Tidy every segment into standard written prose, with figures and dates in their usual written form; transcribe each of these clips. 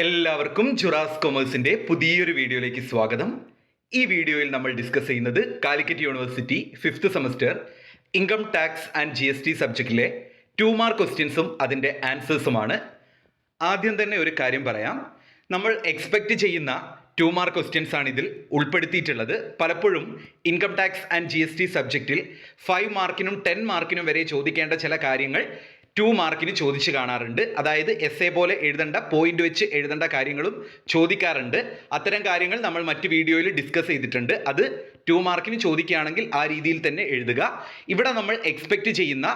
എല്ലാവർക്കും ജുറാസ് കൊമേഴ്സിന്റെ പുതിയൊരു വീഡിയോയിലേക്ക് സ്വാഗതം. ഈ വീഡിയോയിൽ നമ്മൾ ഡിസ്കസ് ചെയ്യുന്നത് Calicut university 5th semester income tax and GST സബ്ജക്റ്റിലെ 2 mark ക്വസ്റ്റ്യൻസും അതിൻ്റെ ആൻസേഴ്സുമാണ്. ആദ്യം തന്നെ ഒരു കാര്യം പറയാം, നമ്മൾ എക്സ്പെക്റ്റ് ചെയ്യുന്ന 2 മാർക്ക് ക്വസ്റ്റ്യൻസ് ആണ് ഇതിൽ ഉൾപ്പെടുത്തിയിട്ടുള്ളത്. പലപ്പോഴും ഇൻകം ടാക്സ് ആൻഡ് GST സബ്ജക്റ്റിൽ 5 മാർക്കിനും 10 മാർക്കിനും വരെ ചോദിക്കേണ്ട ചില കാര്യങ്ങൾ 2 മാർക്കിന് ചോദിച്ച് കാണാറുണ്ട്. അതായത് എസ്സേ പോലെ എഴുതേണ്ട, പോയിന്റ് വെച്ച് എഴുതേണ്ട കാര്യങ്ങളും ചോദിക്കാറുണ്ട്. അത്തരം കാര്യങ്ങൾ നമ്മൾ മറ്റ് വീഡിയോയിൽ ഡിസ്കസ് ചെയ്തിട്ടുണ്ട്. അത് 2 മാർക്കിന് ചോദിക്കുകയാണെങ്കിൽ ആ രീതിയിൽ തന്നെ എഴുതുക. ഇവിടെ നമ്മൾ എക്സ്പെക്റ്റ് ചെയ്യുന്ന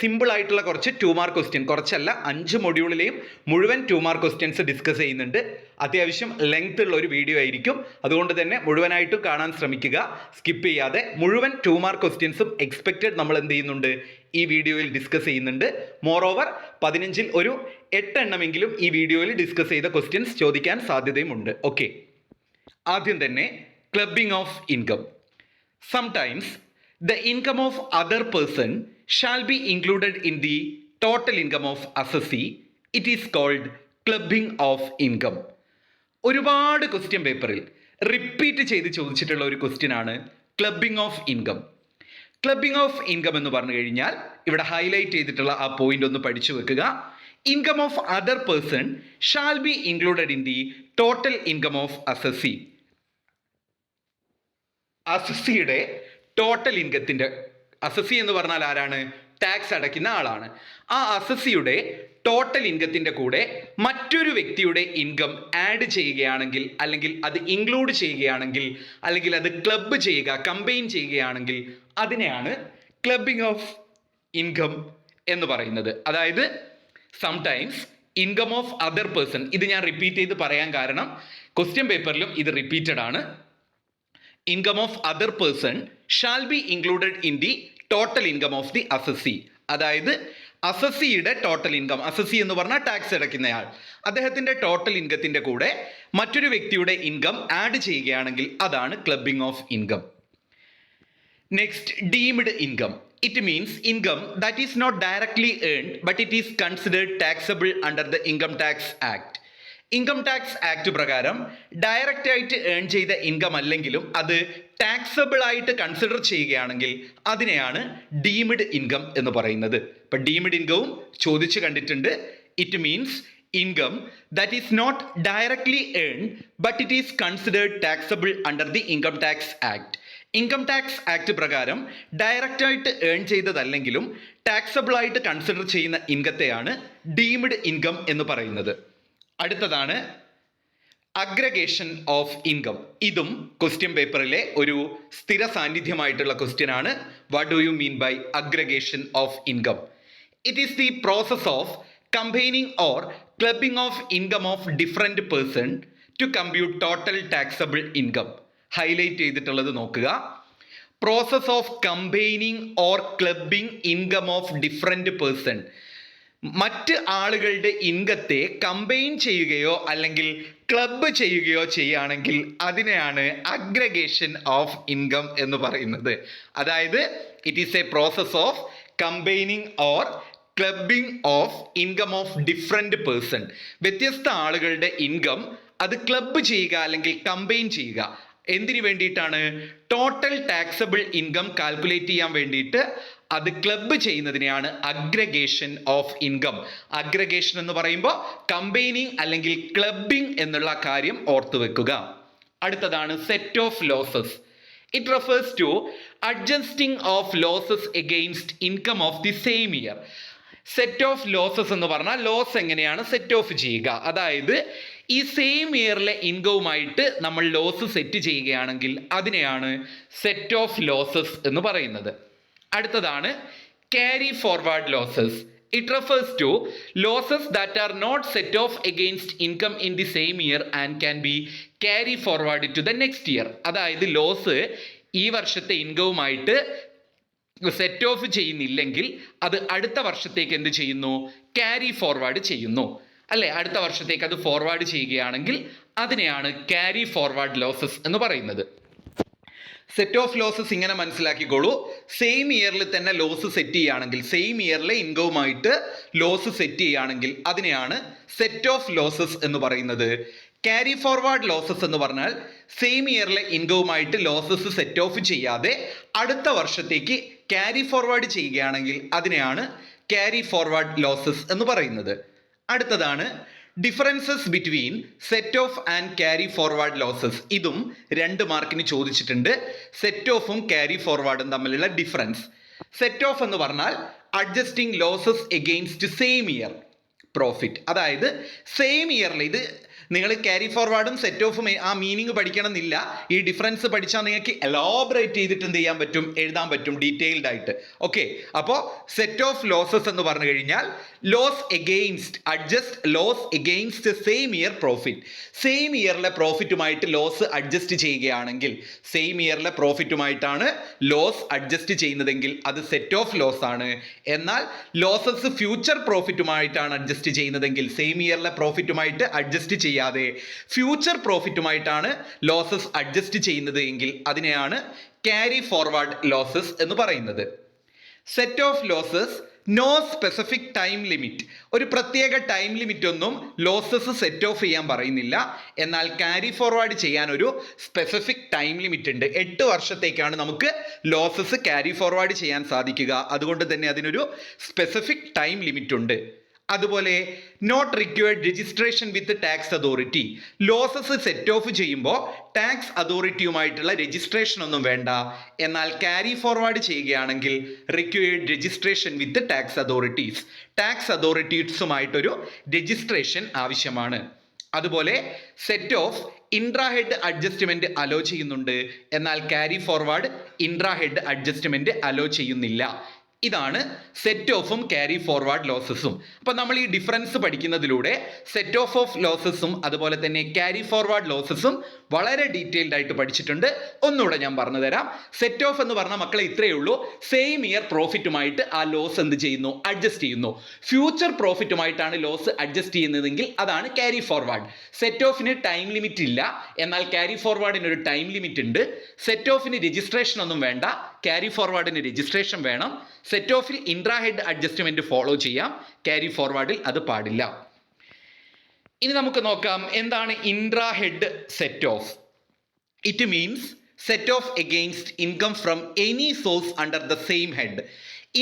സിമ്പിൾ ആയിട്ടുള്ള കുറച്ച് 2 മാർക്ക് ക്വസ്റ്റ്യൻ, കുറച്ചല്ല 5 മൊഡ്യൂളിലെയും മുഴുവൻ 2 മാർക്ക് ക്വസ്റ്റ്യൻസ് ഡിസ്കസ് ചെയ്യുന്നുണ്ട്. അത്യാവശ്യം ലെങ്ത് ഉള്ള ഒരു വീഡിയോ ആയിരിക്കും. അതുകൊണ്ട് തന്നെ മുഴുവനായിട്ടും കാണാൻ ശ്രമിക്കുക, സ്കിപ്പ് ചെയ്യാതെ. മുഴുവൻ 2 മാർക്ക് ക്വസ്റ്റ്യൻസും എക്സ്പെക്റ്റഡ് നമ്മൾ എന്ത് ചെയ്യുന്നുണ്ട്, ഈ വീഡിയോയിൽ ഡിസ്കസ് ചെയ്യുന്നുണ്ട്. മോറോവർ 15-ൽ ഒരു 8 എണ്ണമെങ്കിലും ഈ വീഡിയോയിൽ ഡിസ്കസ് ചെയ്ത ക്വസ്റ്റ്യൻസ് ചോദിക്കാൻ സാധ്യതയുമുണ്ട്. ഓക്കെ, ആദ്യം തന്നെ clubbing of income. Sometimes the income of other person shall be included in the total income of assessee. It is called clubbing of income. ഒരുപാട് ക്വസ്റ്റ്യൻ പേപ്പറിൽ റിപ്പീറ്റ് ചെയ്ത് ചോദിച്ചിട്ടുള്ള ഒരു ക്വസ്റ്റ്യൻ ആണ് clubbing of income. Clubbing of income എന്ന് പറഞ്ഞു കഴിഞ്ഞാൽ ഇവിടെ ഹൈലൈറ്റ് ചെയ്തിട്ടുള്ള ആ പോയിന്റ് ഒന്ന് പഠിച്ചു വെക്കുക. Income of other person shall be included in the total income of assessee. അസസിയുടെ ടോട്ടൽ ഇൻകത്തിൻ്റെ, അസസി എന്ന് പറഞ്ഞാൽ ആരാണ്? ടാക്സ് അടയ്ക്കുന്ന ആളാണ്. ആ അസസിയുടെ ടോട്ടൽ ഇൻകത്തിൻ്റെ കൂടെ മറ്റൊരു വ്യക്തിയുടെ ഇൻകം ആഡ് ചെയ്യുകയാണെങ്കിൽ, അല്ലെങ്കിൽ അത് ഇൻക്ലൂഡ് ചെയ്യുകയാണെങ്കിൽ, അല്ലെങ്കിൽ അത് ക്ലബ് ചെയ്യുക, കമ്പൈൻ ചെയ്യുകയാണെങ്കിൽ അതിനെയാണ് ക്ലബിംഗ് ഓഫ് ഇൻകം എന്ന് പറയുന്നത്. അതായത് sometimes income of other person, ഇത് ഞാൻ റിപ്പീറ്റ് ചെയ്ത് പറയാൻ കാരണം ക്വസ്റ്റ്യൻ പേപ്പറിലും ഇത് റിപ്പീറ്റഡ് ആണ്. Income of other person shall be included in the total income of the assessee. അതായത് അസസിയുടെ ടോട്ടൽ ഇൻകം, അസസി എന്ന് പറഞ്ഞാൽ ടാക്സ് അടയ്ക്കുന്നയാൾ, അദ്ദേഹത്തിൻ്റെ ടോട്ടൽ ഇൻകത്തിൻ്റെ കൂടെ മറ്റൊരു വ്യക്തിയുടെ ഇൻകം ആഡ് ചെയ്യുകയാണെങ്കിൽ അതാണ് clubbing of income. Next, deemed income. It means income that is not directly earned but it is considered taxable under the Income Tax Act. Income tax act പ്രകാരം direct ആയിട്ട് earn ചെയ്ത income അല്ലെങ്കിലും അത് taxable ആയിട്ട് consider ചെയ്യുകയാണെങ്കിൽ അതിനെയാണ് deemed income എന്ന് പറയുന്നത്. ഇപ്പം ഡീംഡ് ഇൻകവും ചോദിച്ചു കണ്ടിട്ടുണ്ട്. It means income that is not directly earned but it is considered taxable under the income tax act. Income tax act പ്രകാരം ഡയറക്റ്റായിട്ട് ഏൺ ചെയ്തതല്ലെങ്കിലും ടാക്സബിൾ ആയിട്ട് കൺസിഡർ ചെയ്യുന്ന ഇൻകത്തെയാണ് ഡീംഡ് ഇൻകം എന്ന് പറയുന്നത്. അടുത്തതാണ് അഗ്രഗേഷൻ ഓഫ് ഇൻകം. ഇതും ക്വസ്റ്റ്യൻ പേപ്പറിലെ ഒരു സ്ഥിര സാന്നിധ്യമായിട്ടുള്ള ക്വസ്റ്റ്യൻ ആണ്. What do you mean by aggregation of income? It is the process of combining or clubbing of income of different person to compute total taxable income. Highlight ചെയ്തിട്ടുള്ളത് നോക്കുക. Process of combining or clubbing income of different person, മറ്റ് ആളുകളുടെ ഇൻകത്തെ combine ചെയ്യുകയോ അല്ലെങ്കിൽ club ചെയ്യുകയോ ചെയ്യുകയാണെങ്കിൽ അതിനെയാണ് aggregation of income എന്ന് പറയുന്നത്. അതായത് it is A process of combining or clubbing of income of different person. വ്യത്യസ്ത ആളുകളുടെ ഇൻകം അത് ക്ലബ് ചെയ്യുക അല്ലെങ്കിൽ കമ്പൈൻ ചെയ്യുക. എന്തിനു വേണ്ടിയിട്ടാണ്? ടോട്ടൽ ടാക്സബിൾ ഇൻകം കാൽക്കുലേറ്റ് ചെയ്യാൻ വേണ്ടിയിട്ട് അത് ക്ലബ് ചെയ്യുന്നതിനെയാണ് അഗ്രഗേഷൻ ഓഫ് ഇൻകം. അഗ്രഗേഷൻ എന്ന് പറയുമ്പോൾ കമ്പൈനിങ് അല്ലെങ്കിൽ ക്ലബിംഗ് എന്നുള്ള കാര്യം ഓർത്തു വെക്കുക. അടുത്തതാണ് set off losses. It refers to adjusting of losses against income of the same year. Set off losses എന്ന് പറഞ്ഞാൽ ലോസ് എങ്ങനെയാണ് സെറ്റ് ഓഫ് ചെയ്യുക. അതായത് ഈ സെയിം ഇയറിലെ ഇൻകവുമായിട്ട് നമ്മൾ ലോസ് സെറ്റ് ചെയ്യുകയാണെങ്കിൽ അതിനെയാണ് സെറ്റ് ഓഫ് ലോസസ് എന്ന് പറയുന്നത്. അടുത്തതാണ് carry forward losses. It refers to losses that are not set off against income in the same year and can be carry forward to the next year. അതായത് loss ഈ വർഷത്തെ ഇൻകവുമായിട്ട് set of ചെയ്യുന്നില്ലെങ്കിൽ അത് അടുത്ത വർഷത്തേക്ക് എന്ത് ചെയ്യുന്നു? ക്യാരി ഫോർവേഡ് ചെയ്യുന്നു, അല്ലേ? അടുത്ത വർഷത്തേക്ക് അത് ഫോർവേഡ് ചെയ്യുകയാണെങ്കിൽ അതിനെയാണ് ക്യാരി ഫോർവേഡ് ലോസസ് എന്ന് പറയുന്നത്. സെറ്റ് ഓഫ് ലോസസ് ഇങ്ങനെ മനസ്സിലാക്കിക്കോളൂ. സെയിം ഇയറിൽ തന്നെ ലോസ് സെറ്റ് ചെയ്യുകയാണെങ്കിൽ, സെയിം ഇയറിലെ ഇൻകവുമായിട്ട് ലോസ് സെറ്റ് ചെയ്യുകയാണെങ്കിൽ അതിനെയാണ് സെറ്റ് ഓഫ് ലോസസ് എന്ന് പറയുന്നത്. ക്യാരി ഫോർവേഡ് ലോസസ് എന്ന് പറഞ്ഞാൽ സെയിം ഇയറിലെ ഇൻകവുമായിട്ട് ലോസസ് സെറ്റ് ഓഫ് ചെയ്യാതെ അടുത്ത വർഷത്തേക്ക് ക്യാരി ഫോർവേഡ് ചെയ്യുകയാണെങ്കിൽ അതിനെയാണ് ക്യാരി ഫോർവേഡ് ലോസസ് എന്ന് പറയുന്നത്. അടുത്തതാണ് differences between set of and carry forward losses. ഇതും 2 മാർക്കിന് ചോദിച്ചിട്ടുണ്ട്. സെറ്റ് ഓഫും ക്യാരി ഫോർവേഡും തമ്മിലുള്ള ഡിഫറൻസ്. സെറ്റ് ഓഫ് എന്ന് പറഞ്ഞാൽ adjusting losses against same year profit. അതായത് സെയിം ഇയറിൽ, ഇത് നിങ്ങൾ ക്യാരി ഫോർവേഡും സെറ്റ് ഓഫും ആ മീനിങ് പഠിക്കണം എന്നില്ല. ഈ ഡിഫറൻസ് പഠിച്ചാൽ നിങ്ങൾക്ക് എലോബറേറ്റ് ചെയ്തിട്ട് എന്ത് ചെയ്യാൻ പറ്റും, എഴുതാൻ പറ്റും ഡീറ്റെയിൽഡ് ആയിട്ട്. ഓക്കെ, അപ്പോൾ സെറ്റ് ഓഫ് ലോസസ് എന്ന് പറഞ്ഞു കഴിഞ്ഞാൽ loss against, adjust loss against same year profit. Same ഇയറിലെ പ്രോഫിറ്റുമായിട്ട് ലോസ് അഡ്ജസ്റ്റ് ചെയ്യുകയാണെങ്കിൽ, സെയിം ഇയറിലെ പ്രോഫിറ്റുമായിട്ടാണ് ലോസ് അഡ്ജസ്റ്റ് ചെയ്യുന്നതെങ്കിൽ അത് സെറ്റ് ഓഫ് ലോസ് ആണ്. എന്നാൽ ലോസസ് ഫ്യൂച്ചർ പ്രോഫിറ്റുമായിട്ടാണ് അഡ്ജസ്റ്റ് ചെയ്യുന്നതെങ്കിൽ, സെയിം ഇയറിലെ പ്രോഫിറ്റുമായിട്ട് അഡ്ജസ്റ്റ് ചെയ്യാതെ ഫ്യൂച്ചർ പ്രോഫിറ്റുമായിട്ടാണ് ലോസസ് അഡ്ജസ്റ്റ് ചെയ്യുന്നത് എങ്കിൽ അതിനെയാണ് ക്യാരി ഫോർവേഡ് ലോസസ് എന്ന് പറയുന്നത്. Set off losses no specific time limit. ഒരു പ്രത്യേക ടൈം ലിമിറ്റ് ഒന്നും ലോസസ് സെറ്റ് ഓഫ് ചെയ്യാൻ പറയുന്നില്ല. എന്നാൽ ക്യാരി ഫോർവേഡ് ചെയ്യാൻ ഒരു സ്പെസിഫിക് ടൈം ലിമിറ്റ് ഉണ്ട്. 8 വർഷത്തേക്കാണ് നമുക്ക് ലോസസ് ക്യാരി ഫോർവേഡ് ചെയ്യാൻ സാധിക്കുക. അതുകൊണ്ട് തന്നെ അതിനൊരു സ്പെസിഫിക് ടൈം ലിമിറ്റ് ഉണ്ട്. അതുപോലെ not required registration with tax authority. Losses set off ചെയ്യുമ്പോൾ ടാക്സ് അതോറിറ്റിയുമായിട്ടുള്ള രജിസ്ട്രേഷൻ ഒന്നും വേണ്ട. എന്നാൽ ക്യാരി ഫോർവേഡ് ചെയ്യുകയാണെങ്കിൽ required registration with tax authorities. Tax അതോറിറ്റീസുമായിട്ടൊരു രജിസ്ട്രേഷൻ ആവശ്യമാണ്. അതുപോലെ set off intrahead adjustment allow ചെയ്യുന്നുണ്ട്. എന്നാൽ carry forward intrahead adjustment allow ചെയ്യുന്നില്ല. ഇതാണ് സെറ്റ് ഓഫും ക്യാരി ഫോർവേഡ് ലോസസും. അപ്പോൾ നമ്മൾ ഈ ഡിഫറൻസ് പഠിക്കുന്നതിലൂടെ സെറ്റ് ഓഫ് ലോസസും അതുപോലെ തന്നെ ക്യാരി ഫോർവേഡ് ലോസസും വളരെ ഡീറ്റെയിൽഡ് ആയിട്ട് പഠിച്ചിട്ടുണ്ട്. ഒന്നുകൂടെ ഞാൻ പറഞ്ഞു തരാം. സെറ്റ് ഓഫ് എന്ന് പറഞ്ഞാൽ മക്കളെ ഇത്രയേ ഉള്ളൂ, സെയിം ഇയർ പ്രോഫിറ്റുമായിട്ട് ആ ലോസ് എന്ത് ചെയ്യുന്നു, അഡ്ജസ്റ്റ് ചെയ്യുന്നു. ഫ്യൂച്ചർ പ്രോഫിറ്റുമായിട്ടാണ് ലോസ് അഡ്ജസ്റ്റ് ചെയ്യുന്നതെങ്കിൽ അതാണ് ക്യാരി ഫോർവേഡ്. സെറ്റ് ഓഫിന് ടൈം ലിമിറ്റ് ഇല്ല, എന്നാൽ ക്യാരി ഫോർവേഡിന് ഒരു ടൈം ലിമിറ്റ് ഉണ്ട്. സെറ്റ് ഓഫിന് രജിസ്ട്രേഷൻ ഒന്നും വേണ്ട, ക്യാരി ഫോർവേഡിന് രജിസ്ട്രേഷൻ വേണം. സെറ്റ് ഓഫിൽ ഇൻട്രാഹെഡ് അഡ്ജസ്റ്റ്മെന്റ് ഫോളോ ചെയ്യാം, ക്യാരി ഫോർവേഡിൽ അത് പാടില്ല. ഇനി നമുക്ക് നോക്കാം എന്താണ് intrahead set off. It means set off against income from any source under the same head.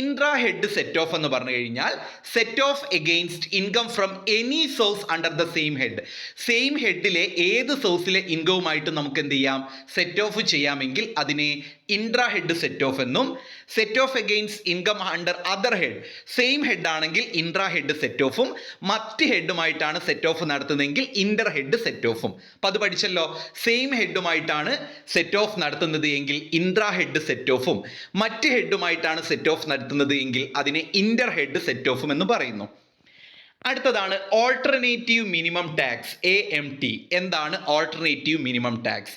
Intrahead set off എന്ന് പറഞ്ഞു കഴിഞ്ഞാൽ set off against income from any source under the same head. Same ഹെഡിലെ ഏത് സോഴ്സിലെ ഇൻകവുമായിട്ട് നമുക്ക് എന്ത് ചെയ്യാം, set off ചെയ്യാമെങ്കിൽ അതിനെ ഇൻട്രാഹെഡ് സെറ്റ് ഓഫ് എന്നും, set off against income under other head, same head ആണെങ്കിൽ ഇൻട്രാഹെഡ് സെറ്റ് ഓഫും, മറ്റ് ഹെഡുമായിട്ടാണ് സെറ്റ് ഓഫ് നടത്തുന്നതെങ്കിൽ ഇന്റർ ഹെഡ് സെറ്റ് ഓഫും. അപ്പം അത് പഠിച്ചല്ലോ. സെയിം ഹെഡുമായിട്ടാണ് സെറ്റ് ഓഫ് നടത്തുന്നത് എങ്കിൽ ഇൻട്രാഹെഡ് സെറ്റ് ഓഫും, മറ്റ് ഹെഡുമായിട്ടാണ് സെറ്റ് ഓഫ് നടത്തുന്നത് എങ്കിൽ അതിനെ ഇന്റർ ഹെഡ് സെറ്റ് ഓഫും എന്ന് പറയുന്നു. അടുത്തതാണ് ഓൾട്ടർനേറ്റീവ് മിനിമം ടാക്സ്, AMT. എന്താണ് alternative minimum tax?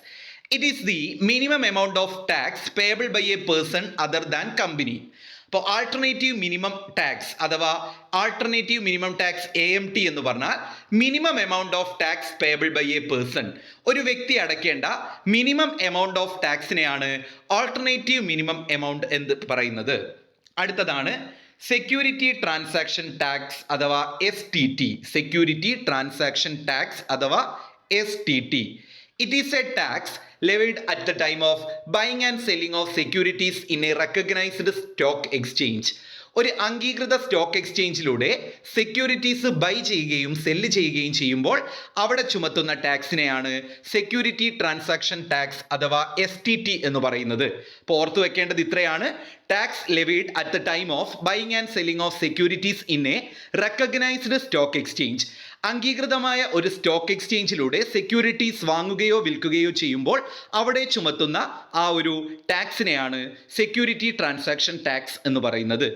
It is the minimum amount of tax payable by a person other than company. അപ്പോൾ ആൾട്ടർനേറ്റീവ് മിനിമം ടാക്സ് അഥവാ ആൾട്ടർനേറ്റീവ് മിനിമം ടാക്സ് AMT എന്ന് പറഞ്ഞാൽ minimum amount of tax payable by a person. ഒരു വ്യക്തി അടയ്ക്കേണ്ട minimum amount of ടാക്സിനെയാണ് alternative minimum amount എന്ന് പറയുന്നത്. അടുത്തതാണ് സെക്യൂരിറ്റി ട്രാൻസാക്ഷൻ ടാക്സ് അഥവാ STT. സെക്യൂരിറ്റി ട്രാൻസാക്ഷൻ ടാക്സ് അഥവാ STT. It is a tax levied at the time of buying and selling of securities in a recognized stock exchange. ഒരു അംഗീകൃത stock എക്സ്ചേഞ്ചിലൂടെ securities buy ചെയ്യുകയും sell ചെയ്യുകയും ചെയ്യുമ്പോൾ അവിടെ ചുമത്തുന്ന ടാക്സിനെയാണ് സെക്യൂരിറ്റി ട്രാൻസാക്ഷൻ ടാക്സ് അഥവാ STT എന്ന് പറയുന്നത്. അപ്പോൾ ഓർത്തു വെക്കേണ്ടത് ഇത്രയാണ്. Tax levied at the time of buying and selling of securities in a recognised stock exchange. അംഗീകൃതമായ ഒരു സ്റ്റോക്ക് എക്സ്ചേഞ്ചിലൂടെ സെക്യൂരിറ്റീസ് വാങ്ങുകയോ വിൽക്കുകയോ ചെയ്യുമ്പോൾ അവിടെ ചുമത്തുന്ന ആ ഒരു ടാക്സിനെയാണ് സെക്യൂരിറ്റി ട്രാൻസാക്ഷൻ ടാക്സ് എന്ന് പറയുന്നത്.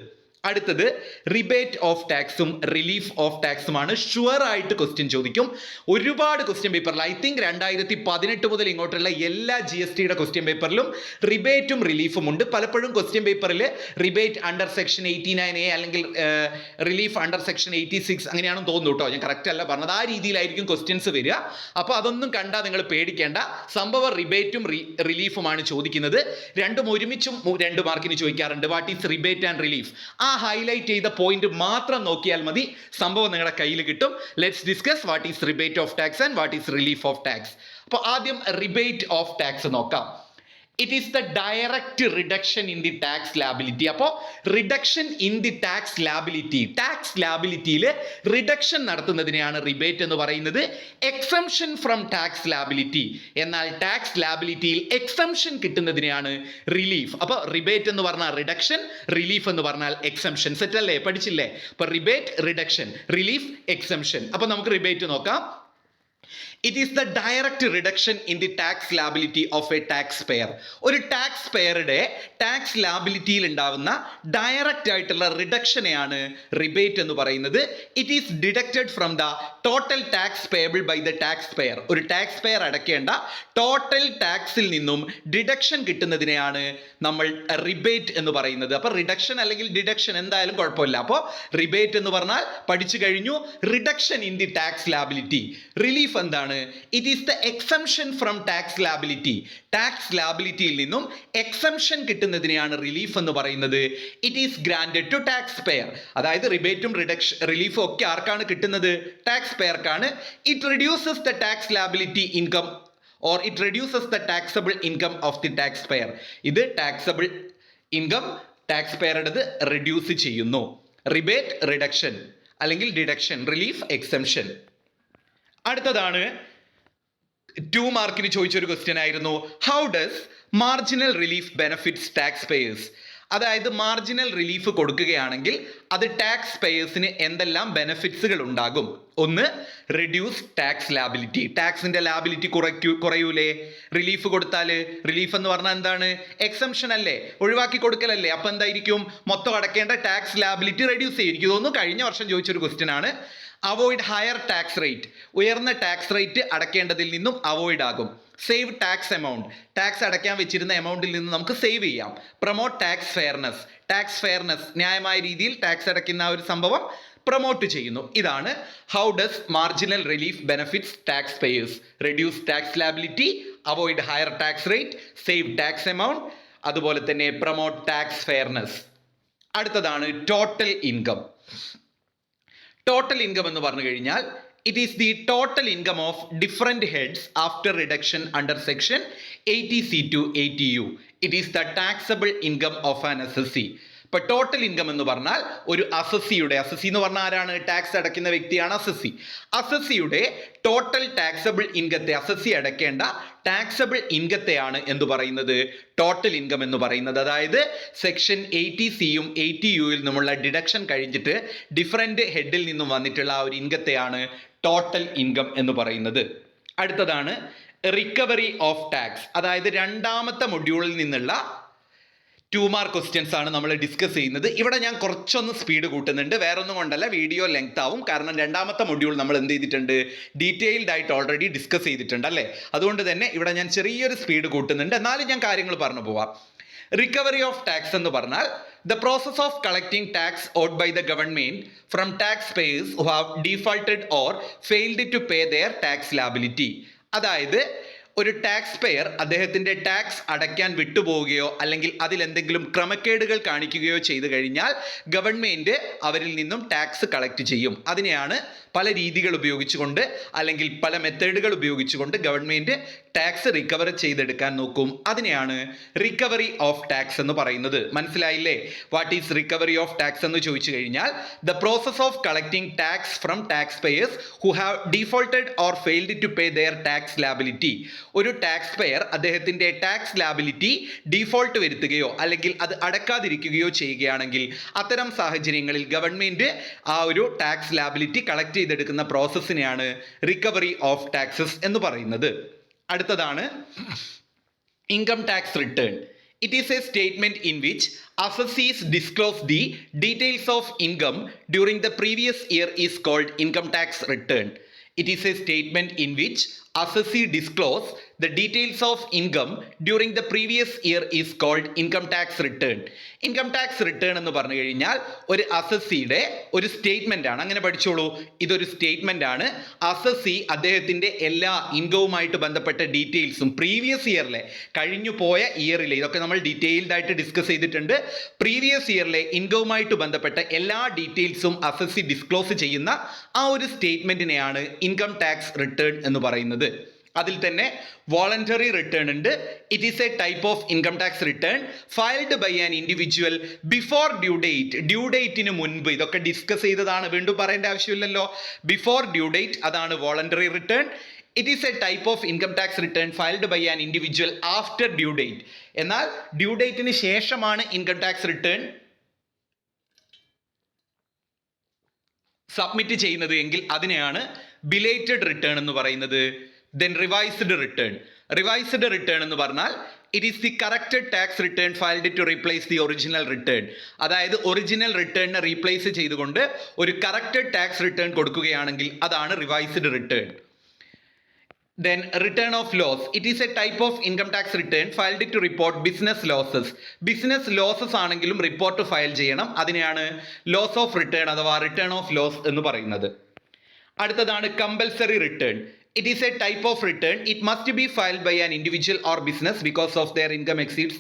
അടുത്തത് റിബേറ്റ് ഓഫ് ടാക്സും റിലീഫ് ഓഫ് ടാക്സുമാണ്. ഷുവർ ആയിട്ട് ക്വസ്റ്റ്യൻ ചോദിക്കും. ഒരുപാട് ക്വസ്റ്റ്യൻ പേപ്പറിൽ ഐ തിങ്ക് 2018 മുതൽ ഇങ്ങോട്ടുള്ള എല്ലാ GSTയുടെ ക്വസ്റ്റ്യൻ പേപ്പറിലും റിബേറ്റും റിലീഫും ഉണ്ട്. പലപ്പോഴും ക്വസ്റ്റ്യൻ പേപ്പറിൽ റിബേറ്റ് അണ്ടർ സെക്ഷൻ 89A അല്ലെങ്കിൽ റിലീഫ് അണ്ടർ സെക്ഷൻ 86 അങ്ങനെയാണെന്ന് തോന്നുന്നു കേട്ടോ. ഞാൻ കറക്റ്റ് അല്ല പറഞ്ഞത്. ആ രീതിയിലായിരിക്കും ക്വസ്റ്റ്യൻസ് വരിക. അപ്പോൾ അതൊന്നും കണ്ടാൽ നിങ്ങൾ പേടിക്കേണ്ട. സംഭവം റിബേറ്റും റിലീഫുമാണ് ചോദിക്കുന്നത്. രണ്ടും ഒരുമിച്ചും 2 മാർക്കിന് ചോദിക്കാറുണ്ട്. What is rebate and relief? ആ ആ ഹൈലൈറ്റ് ചെയ്ത പോയിന്റ് മാത്രം നോക്കിയാൽ മതി, സംഭവം നിങ്ങളുടെ കയ്യിൽ കിട്ടും. Let's discuss what is rebate of tax and what is relief of tax. അപ്പോൾ ആദ്യം റിബേറ്റ് ഓഫ് ടാക്സ് നോക്കാം. It is the direct reduction in the tax liability. അപ്പോൾ reduction in the tax liability, tax ലാബിലിറ്റിയിൽ reduction നടത്തുന്നതിനെയാണ് rebate എന്ന് പറയുന്നത്. Exemption from tax liability, എന്നാൽ tax ലാബിലിറ്റിയിൽ എക്സംഷൻ കിട്ടുന്നതിനെയാണ് റിലീഫ്. അപ്പോൾ റിബേറ്റ് എന്ന് പറഞ്ഞാൽ റിഡക്ഷൻ, റിലീഫ് എന്ന് പറഞ്ഞാൽ എക്സംഷൻ. സെറ്റ് അല്ലേ, പഠിച്ചില്ലേ? അപ്പോൾ റിബേറ്റ്, റിഡക്ഷൻ, റിലീഫ്, എക്സംഷൻ. അപ്പോൾ നമുക്ക് റിബേറ്റ് നോക്കാം. It is the direct reduction in the tax liability of a taxpayer. ഒരു ടാക്സ് പെയറുടെ ടാക്സ് ലാബിലിറ്റിയിൽ ഉണ്ടാവുന്ന ഡയറക്റ്റ് ആയിട്ടുള്ള റിഡക്ഷനെയാണ് റിബേറ്റ് എന്ന് പറയുന്നത്. It is deducted from the total tax payable by the tax pair. ഒരു ടാക്സ് പെയർ അടയ്ക്കേണ്ട ടോട്ടൽ ടാക്സിൽ നിന്നും ഡിഡക്ഷൻ കിട്ടുന്നതിനെയാണ് നമ്മൾ റിബേറ്റ് എന്ന് പറയുന്നത്. അപ്പോൾ റിഡക്ഷൻ അല്ലെങ്കിൽ ഡിഡക്ഷൻ എന്തായാലും കുഴപ്പമില്ല. അപ്പോൾ റിബേറ്റ് എന്ന് പറഞ്ഞാൽ പഠിച്ചു കഴിഞ്ഞു. Reduction in the tax liability. Relief എന്താണ്? It is the exemption from tax liability. Tax ലാബിലിറ്റിയിൽ നിന്നും എക്സംഷൻ കിട്ടുന്നതിനെയാണ് റിലീഫ് എന്ന് പറയുന്നത്. It is granted to taxpayer. അതായത് റിബേറ്റും റിലീഫും ഒക്കെ ആർക്കാണ് കിട്ടുന്നത്? ടാക്സ് പെയർക്കാണ്. It reduces the tax liability income or it reduces the taxable income of the taxpayer. ഇത് ടാക്സബിൾ ഇൻകം ടാക്സ് പെയറുടേത് റിഡ്യൂസ് ചെയ്യുന്നു. റിബേറ്റ്, റിഡക്ഷൻ അല്ലെങ്കിൽ ഡിഡക്ഷൻ, റിലീഫ്, എക്സംഷൻ. അടുത്തതാണ് 2 മാർക്കിന് ചോദിച്ചൊരു ക്വസ്റ്റ്യൻ ആയിരുന്നു. How does marginal relief benefits tax payers? അതായത് മാർജിനൽ റിലീഫ് കൊടുക്കുകയാണെങ്കിൽ അത് ടാക്സ് പേയേഴ്സിന് എന്തെല്ലാം ബെനിഫിറ്റ്സുകൾ ഉണ്ടാകും? ഒന്ന്, റിഡ്യൂസ് ടാക്സ് ലാബിലിറ്റി. ടാക്സിന്റെ ലാബിലിറ്റി കുറയൂലേ റിലീഫ് കൊടുത്താൽ? റിലീഫ് എന്ന് പറഞ്ഞാൽ എന്താണ്? എക്സംഷൻ അല്ലേ, ഒഴിവാക്കി കൊടുക്കലല്ലേ. അപ്പം എന്തായിരിക്കും? മൊത്തം അടക്കേണ്ട ടാക്സ് ലാബിലിറ്റി റെഡ്യൂസ് ചെയ്യും. എനിക്ക് തോന്നുന്നു കഴിഞ്ഞ വർഷം ചോദിച്ചൊരു ക്വസ്റ്റ്യൻ ആണ്. അവോയ്ഡ് ഹയർ ടാക്സ് റേറ്റ്, ഉയർന്ന ടാക്സ് റേറ്റ് അടക്കേണ്ടതിൽ നിന്നും അവോയ്ഡ് ആകും. സേവ് ടാക്സ് എമൗണ്ട്, ടാക്സ് അടയ്ക്കാൻ വെച്ചിരുന്ന എമൗണ്ടിൽ നിന്ന് നമുക്ക് സേവ് ചെയ്യാം. Promote tax fairness, tax fairness, ന്യായമായ രീതിയിൽ ടാക്സ് അടയ്ക്കുന്ന ആ ഒരു സംഭവം പ്രൊമോട്ട് ചെയ്യുന്നു. ഇതാണ് how does marginal relief benefits tax payers. Reduce tax liability, avoid higher tax rate, save tax amount, അതുപോലെ തന്നെ പ്രൊമോട്ട് ടാക്സ് ഫെയർനെസ്. അടുത്തതാണ് ടോട്ടൽ ഇൻകം. ടോട്ടൽ ഇൻകം എന്ന് പറഞ്ഞു കഴിഞ്ഞാൽ it is the total income of different heads after reduction under section 80C to 80U. It is the taxable income of an assessee. ഇപ്പൊ total income എന്ന് പറഞ്ഞാൽ ഒരു അസസിയുടെ, assessee എന്ന് പറഞ്ഞാൽ ആരാണ്? ടാക്സ് അടയ്ക്കുന്ന വ്യക്തിയാണ് അസസി. അസസിയുടെ ടോട്ടൽ ടാക്സബിൾ ഇൻകത്തെ, അസസി അടയ്ക്കേണ്ട ടാക്സബിൾ ഇൻകത്തെയാണ് എന്ത് പറയുന്നത്? ടോട്ടൽ ഇൻകം എന്ന് പറയുന്നത്. അതായത് സെക്ഷൻ 80Cയും 80Uയിൽ നിന്നുമുള്ള ഡിഡക്ഷൻ കഴിഞ്ഞിട്ട് ഡിഫറെൻറ്റ് ഹെഡിൽ നിന്നും വന്നിട്ടുള്ള ആ ഒരു ഇൻകത്തെയാണ് ടോട്ടൽ ഇൻകം എന്ന് പറയുന്നത്. അടുത്തതാണ് റിക്കവറി ഓഫ് ടാക്സ്. അതായത് രണ്ടാമത്തെ മൊഡ്യൂളിൽ നിന്നുള്ള 2 മാർക്ക് ക്വസ്റ്റ്യൻസ് ആണ് നമ്മൾ ഡിസ്കസ് ചെയ്യുന്നത്. ഇവിടെ ഞാൻ കുറച്ചൊന്ന് സ്പീഡ് കൂട്ടുന്നുണ്ട്, വേറെ ഒന്നും കൊണ്ടല്ല, വീഡിയോ ലെങ്ത് ആവും. കാരണം രണ്ടാമത്തെ മൊഡ്യൂൾ നമ്മൾ എന്ത് ചെയ്തിട്ടുണ്ട്? ഡീറ്റെയിൽഡ് ആയിട്ട് ഓൾറെഡി ഡിസ്കസ് ചെയ്തിട്ടുണ്ട് അല്ലേ. അതുകൊണ്ട് തന്നെ ഇവിടെ ഞാൻ ചെറിയൊരു സ്പീഡ് കൂട്ടുന്നുണ്ട്, എന്നാലും ഞാൻ കാര്യങ്ങൾ പറഞ്ഞു പോവാം. റിക്കവറി ഓഫ് ടാക്സ് എന്ന് പറഞ്ഞാൽ the process of collecting tax owed by the government from taxpayers who have defaulted or failed to pay their tax liability. അതായത് ഒരു ടാക്സ് പെയർ അദ്ദേഹത്തിൻ്റെ ടാക്സ് അടയ്ക്കാൻ വിട്ടുപോവുകയോ അല്ലെങ്കിൽ അതിലെന്തെങ്കിലും ക്രമക്കേടുകൾ കാണിക്കുകയോ ചെയ്തു കഴിഞ്ഞാൽ ഗവൺമെൻറ് അവരിൽ നിന്നും ടാക്സ് കളക്ട് ചെയ്യും. അതിനെയാണ് പല രീതികൾ ഉപയോഗിച്ചുകൊണ്ട് അല്ലെങ്കിൽ പല മെത്തേഡുകൾ ഉപയോഗിച്ചുകൊണ്ട് ഗവൺമെൻറ് ടാക്സ് റിക്കവർ ചെയ്തെടുക്കാൻ നോക്കും. അതിനെയാണ് റിക്കവറി ഓഫ് ടാക്സ് എന്ന് പറയുന്നത്. മനസ്സിലായില്ലേ? What is recovery of tax എന്ന് ചോദിച്ചു കഴിഞ്ഞാൽ the process of collecting tax from tax payers who have defaulted or failed to pay their tax liability. ഒരു ടാക്സ് പെയർ അദ്ദേഹത്തിൻ്റെ ടാക്സ് ലാബിലിറ്റി ഡീഫോൾട്ട് വരുത്തുകയോ അല്ലെങ്കിൽ അത് അടക്കാതിരിക്കുകയോ ചെയ്യുകയാണെങ്കിൽ അത്തരം സാഹചര്യങ്ങളിൽ ഗവൺമെൻറ് ആ ഒരു ടാക്സ് ലാബിലിറ്റി കളക്ട് ചെയ്തെടുക്കുന്ന പ്രോസസ്സിനെയാണ് റിക്കവറി ഓഫ് ടാക്സസ് എന്ന് പറയുന്നത്. അടുത്തതാണ് income tax return. It is a statement in which assessees disclose the details of income during the previous year is called income tax return. It is a statement in which assessee disclose the details of income during the previous year is called income tax return. Income tax return എന്ന് പറഞ്ഞു കഴിഞ്ഞാൽ ഒരു അസസ്സിയുടെ ഒരു statement ആണ്. അങ്ങനെ പഠിച്ചോളൂ, ഇതൊരു statement ആണ്. അസസ്സി അദ്ദേഹത്തിന്റെ എല്ലാ ഇൻകവുമായിട്ട് ബന്ധപ്പെട്ട ഡീറ്റെയിൽസും പ്രീവിയസ് ഇയറിലെ കഴിഞ്ഞു പോയ ഇയറിലെ, ഇതൊക്കെ നമ്മൾ ഡീറ്റെയിൽഡ് ആയിട്ട് ഡിസ്കസ് ചെയ്തിട്ടുണ്ട്, പ്രീവിയസ് ഇയറിലെ ഇൻകവുമായിട്ട് ബന്ധപ്പെട്ട എല്ലാ ഡീറ്റെയിൽസും അസസ്സി ഡിസ്ക്ലോസ് ചെയ്യുന്ന ആ ഒരു സ്റ്റേറ്റ്മെന്റിനെയാണ് ഇൻകം ടാക്സ് റിട്ടേൺ എന്ന് പറയുന്നത്. അതിൽ തന്നെ വോളണ്ടറി റിട്ടേൺ ഉണ്ട്. It is a type of income tax return filed by an individual before due date. Due ഡേറ്റിന് മുൻപ്, ഇതൊക്കെ ഡിസ്കസ് ചെയ്തതാണ്, വീണ്ടും പറയേണ്ട ആവശ്യമില്ലല്ലോ. ബിഫോർ ഡ്യൂ ഡേറ്റ്, അതാണ് voluntary return. It is a type of income tax return filed by an individual after due date. എന്നാൽ due ഡേറ്റിന് ശേഷമാണ് ഇൻകം ടാക്സ് റിട്ടേൺ സബ്മിറ്റ് ചെയ്യുന്നത് എങ്കിൽ അതിനെയാണ് ബിലേറ്റഡ് റിട്ടേൺ എന്ന് പറയുന്നത്. Then revised return. Revised return എന്ന് പറഞ്ഞാൽ it is the corrected tax return filed to replace the original return. അതായത് ഒറിജിനൽ റിട്ടേണിനെ റീപ്ലേസ് ചെയ്തുകൊണ്ട് ഒരു കറക്റ്റഡ് ടാക്സ് റിട്ടേൺ കൊടുക്കുകയാണെങ്കിൽ അതാണ് revised return. Then return of loss. It is a type of income tax return filed to report business losses. Business losses ആണെങ്കിലും report file ചെയ്യണം. അതിനെയാണ് loss of return അഥവാ return of loss എന്ന് പറയുന്നത്. അടുത്തതാണ് compulsory return. It is a type of return. It must be filed by an individual or business because of their income exceeds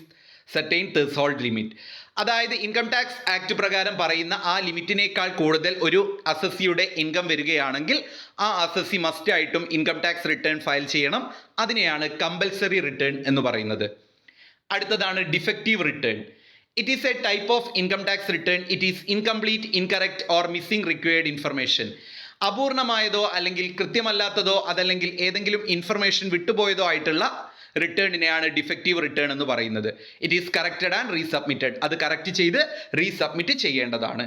certain threshold limit. അതായത് income tax act പ്രകാരം പറയുന്ന ആ ലിമിറ്റിനേക്കാൾ കൂടുതൽ ഒരു അസസ്സിയുടെ income വരികയാണെങ്കിൽ ആ അസസ്സി മസ്റ്റ് ആയിട്ടും income tax return file ചെയ്യണം. അതിനെയാണ് കമ്പൽസറി റിട്ടേൺ എന്ന് പറയുന്നത്. അടുത്തതാണ് defective return. It is a type of income tax return. It is incomplete, incorrect or missing required information. അപൂർണമായതോ അല്ലെങ്കിൽ കൃത്യമല്ലാത്തതോ അതല്ലെങ്കിൽ ഏതെങ്കിലും ഇൻഫർമേഷൻ വിട്ടുപോയതോ ആയിട്ടുള്ള റിട്ടേണിനെയാണ് ഡിഫക്റ്റീവ് റിട്ടേൺ എന്ന് പറയുന്നത്. It is corrected and resubmitted. അത് കറക്റ്റ് ചെയ്ത് റീസബ്മിറ്റ് ചെയ്യേണ്ടതാണ്.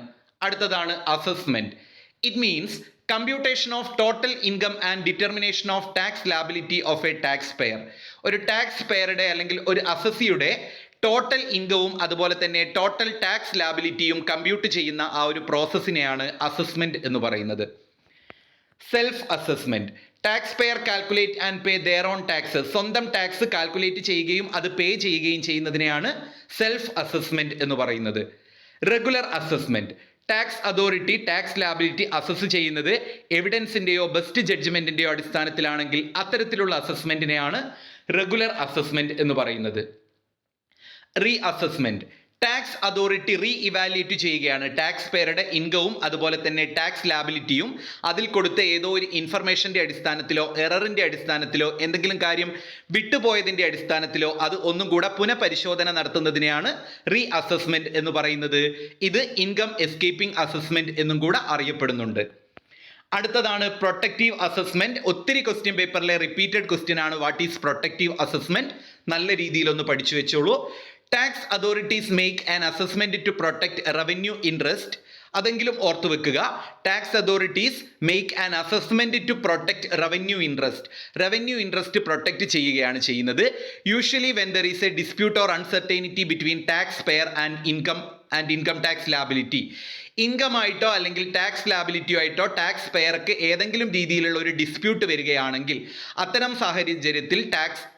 അടുത്തതാണ് assessment. It means computation of total income and determination of tax liability of a tax pair. ഒരു ടാക്സ് പെയറുടെ അല്ലെങ്കിൽ ഒരു അസസ്സിയുടെ ടോട്ടൽ ഇൻകവും അതുപോലെ തന്നെ ടോട്ടൽ ടാക്സ് ലാബിലിറ്റിയും കമ്പ്യൂട്ട് ചെയ്യുന്ന ആ ഒരു പ്രോസസ്സിനെയാണ് അസസ്മെന്റ് എന്ന് പറയുന്നത്. Self assessment. Tax payer calculate and pay their own taxes. സ്വന്തം ടാക്സ് കാൽക്കുലേറ്റ് ചെയ്യുകയും അത് പേ ചെയ്യുകയും ചെയ്യുന്നതിനെയാണ് സെൽഫ് അസസ്മെന്റ് എന്ന് പറയുന്നത്. Regular assessment. Tax authority tax liability assess ചെയ്യുന്നത് എവിഡൻസിന്റെയോ ബെസ്റ്റ് ജഡ്ജ്മെന്റിന്റെയോ അടിസ്ഥാനത്തിലാണെങ്കിൽ അത്തരത്തിലുള്ള അസസ്മെന്റിനെയാണ് റെഗുലർ അസസ്മെന്റ് എന്ന് പറയുന്നത്. Re assessment. Tax authority re evaluate ചെയ്യുകയാണ് ടാക്സ് പേരുടെ ഇൻകവും അതുപോലെ തന്നെ ടാക്സ് ലാബിലിറ്റിയും. അതിൽ കൊടുത്ത ഏതോ ഒരു ഇൻഫർമേഷന്റെ അടിസ്ഥാനത്തിലോ എററിന്റെ അടിസ്ഥാനത്തിലോ എന്തെങ്കിലും കാര്യം വിട്ടുപോയതിന്റെ അടിസ്ഥാനത്തിലോ അത് ഒന്നും കൂടെ പുനഃപരിശോധന നടത്തുന്നതിനെയാണ് റീ അസസ്മെന്റ് എന്ന് പറയുന്നത്. ഇത് ഇൻകം എസ്കേപ്പിംഗ് അസസ്മെന്റ് എന്നും കൂടെ അറിയപ്പെടുന്നുണ്ട്. അടുത്തതാണ് പ്രൊട്ടക്റ്റീവ് അസസ്മെന്റ്. ഒത്തിരി ക്വസ്റ്റ്യൻ പേപ്പറിലെ റിപ്പീറ്റഡ് ക്വസ്റ്റ്യൻ ആണ് വാട്ട് ഈസ് പ്രൊട്ടക്റ്റീവ് അസസ്മെന്റ്. നല്ല രീതിയിൽ ഒന്ന് പഠിച്ചു വെച്ചോളൂ. Tax authorities make an assessment to protect revenue interest. അതെങ്കിലും ഓർത്തു വെക്കുക. Tax authorities make an assessment to protect revenue interest. Revenue interest protect ചെയ്യുകയാണ് ചെയ്യുന്നത്. Usually when there is a dispute or uncertainty between tax payer and income tax liability. Income ആയിട്ടോ അല്ലെങ്കിൽ tax ലാബിലിറ്റിയോ ആയിട്ടോ tax പെയർക്ക് ഏതെങ്കിലും രീതിയിലുള്ള ഒരു ഡിസ്പ്യൂട്ട് വരികയാണെങ്കിൽ അത്തരം സാഹചര്യത്തിൽ ടാക്സ്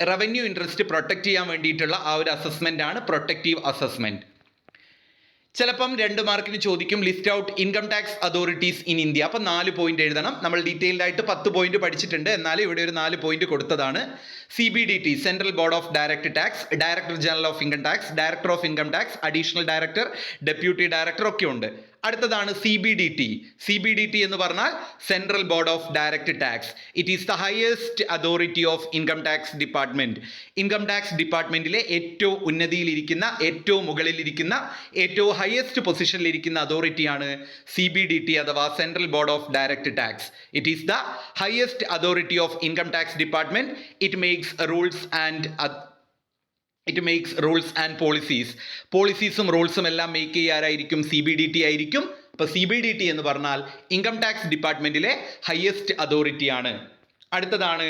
റവന്യൂ ഇൻട്രസ്റ്റ് പ്രൊട്ടക്ട് ചെയ്യാൻ വേണ്ടിയിട്ടുള്ള ആ ഒരു അസസ്മെന്റ് ആണ് പ്രൊട്ടക്റ്റീവ് അസസ്മെന്റ്. ചിലപ്പം 2 മാർക്കിന് ചോദിക്കും list out income tax authorities in India. അപ്പം 4 പോയിന്റ് എഴുതണം. നമ്മൾ ഡീറ്റെയിൽഡ് ആയിട്ട് 10 പോയിന്റ് പഠിച്ചിട്ടുണ്ട്. എന്നാലും ഇവിടെ ഒരു 4 പോയിന്റ് കൊടുത്തതാണ്. CBDT central board of direct tax, director general of income tax, director of income tax, additional director, deputy director ഒക്കെ ഉണ്ട്. അടുത്തതാണ് CBDT എന്ന് പറഞ്ഞാൽ central board of direct tax. It is the highest authority of income tax department. Income tax ഡിപ്പാർട്ട്മെന്റിലെ ഏറ്റവും ഉന്നതിയിലിരിക്കുന്ന, ഏറ്റവും മുകളിലിരിക്കുന്ന, ഏറ്റവും ഹയസ്റ്റ് പൊസിഷനിലിരിക്കുന്ന അതോറിറ്റിയാണ് CBDT അഥവാ central board of direct tax. It is the highest authority of income tax department. It makes rules and പോളിസീസും റൂൾസും എല്ലാം മേക്ക് ചെയ്യാറായിരിക്കും CBDT ആയിരിക്കും. അപ്പോൾ CBDT എന്ന് പറഞ്ഞാൽ ഇൻകം ടാക്സ് ഡിപ്പാർട്ട്മെന്റിലെ ഹയസ്റ്റ് അതോറിറ്റിയാണ്. അടുത്തതാണ്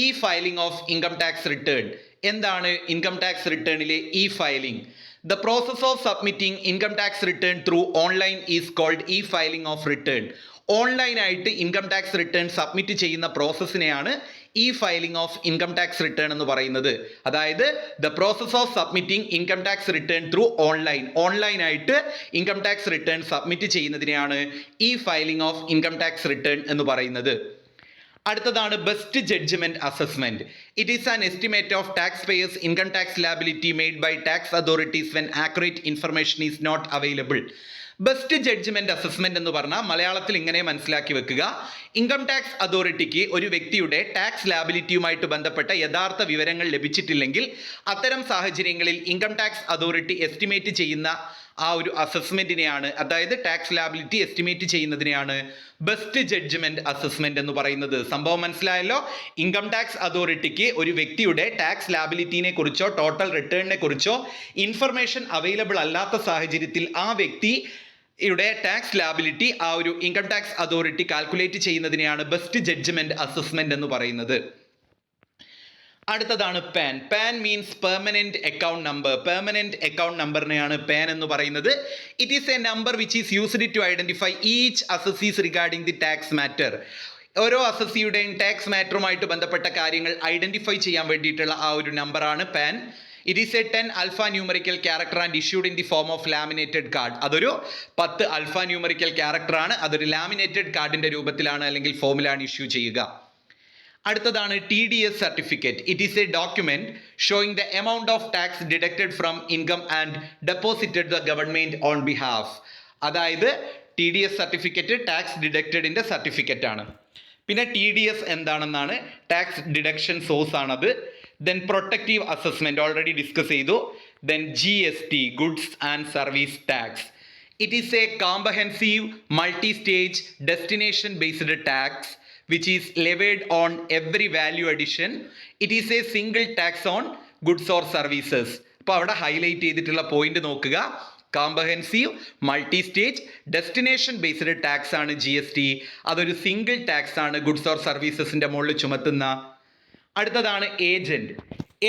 e filing of income tax return. എന്താണ് ഇൻകം ടാക്സ് റിട്ടേണിലെ e filing? The process of submitting income tax return through online is called e-filing of return. ഓൺലൈനായിട്ട് ഇൻകം ടാക്സ് റിട്ടേൺ സബ്മിറ്റ് ചെയ്യുന്ന പ്രോസസ്സിനെയാണ് e filing of income tax return എന്ന് പറയുന്നത്. അതായത് the process of submitting income tax return through ഓൺലൈനായിട്ട് income tax return submit ചെയ്യുന്നതിനെയാണ് e filing of income tax return എന്ന് പറയുന്നത്. അടുത്തതാണ് best judgement assessment. It is an estimate of taxpayers income tax liability made by tax authorities when accurate information is not available. Best judgement assessment എന്ന് പറഞ്ഞാൽ മലയാളത്തിൽ ഇങ്ങനെ മനസ്സിലാക്കി വെക്കുക: income tax അതോറിറ്റിക്ക് ഒരു വ്യക്തിയുടെ ടാക്സ് ലാബിലിറ്റിയുമായിട്ട് ബന്ധപ്പെട്ട യഥാർത്ഥ വിവരങ്ങൾ ലഭിച്ചിട്ടില്ലെങ്കിൽ അത്തരം സാഹചര്യങ്ങളിൽ ഇൻകം ടാക്സ് അതോറിറ്റി എസ്റ്റിമേറ്റ് ചെയ്യുന്ന ആ ഒരു അസസ്മെന്റിനെയാണ്, അതായത് ടാക്സ് ലാബിലിറ്റി എസ്റ്റിമേറ്റ് ചെയ്യുന്നതിനെയാണ് ബെസ്റ്റ് ജഡ്ജ്മെന്റ് അസസ്മെന്റ് എന്ന് പറയുന്നത്. സംഭവം മനസ്സിലായല്ലോ? ഇൻകം ടാക്സ് അതോറിറ്റിക്ക് ഒരു വ്യക്തിയുടെ ടാക്സ് ലാബിലിറ്റിനെ കുറിച്ചോ ടോട്ടൽ റിട്ടേണിനെ കുറിച്ചോ ഇൻഫർമേഷൻ അവൈലബിൾ അല്ലാത്ത സാഹചര്യത്തിൽ ആ വ്യക്തിയുടെ ടാക്സ് ലാബിലിറ്റി ആ ഒരു ഇൻകം ടാക്സ് അതോറിറ്റി കാൽക്കുലേറ്റ് ചെയ്യുന്നതിനെയാണ് ബെസ്റ്റ് ജഡ്ജ്മെന്റ് അസസ്മെന്റ് എന്ന് പറയുന്നത്. അടുത്തതാണ് PAN. PAN means permanent account number. Permanent account നമ്പറിനെയാണ് പാൻ എന്ന് പറയുന്നത്. It is a number which is used to identify each assessees regarding the tax matter. ഓരോ അസസിയുടെയും tax മാറ്ററുമായിട്ട് ബന്ധപ്പെട്ട കാര്യങ്ങൾ ഐഡന്റിഫൈ ചെയ്യാൻ വേണ്ടിയിട്ടുള്ള ആ ഒരു നമ്പറാണ് pan. It is A 10 alpha numerical character and issued in the form of laminated card. അതൊരു 10 alpha numerical character ആണ്. അതൊരു ലാമിനേറ്റഡ് കാർഡിന്റെ രൂപത്തിലാണ് അല്ലെങ്കിൽ ഫോമിലാണ് ഇഷ്യൂ ചെയ്യുക. അടുത്തതാണ് TDS certificate. It is a document showing the amount of tax deducted from income and deposited the government on behalf. അതായത് TDS സർട്ടിഫിക്കറ്റ് ടാക്സ് ഡിഡക്റ്റഡിന്റെ സർട്ടിഫിക്കറ്റ് ആണ്. പിന്നെ TDS എന്താണെന്നാണ്, ടാക്സ് ഡിഡക്ഷൻ സോഴ്സ് ആണത്. Then protective assessment already discuss ചെയ്തു. Then GST, goods and service tax. It is a comprehensive multi stage destination based tax which is levied on every value addition. It is a single tax on goods or services. അപ്പോൾ അവിടെ highlight ചെയ്തിട്ടുള്ള point നോക്കുക. Comprehensive multi stage destination based tax ആണ് GST. അതൊരു single tax ആണ് goods or സർവീസസിന്റെ മുകളിൽ ചുമത്തുന്ന. അടുത്തതാണ് agent.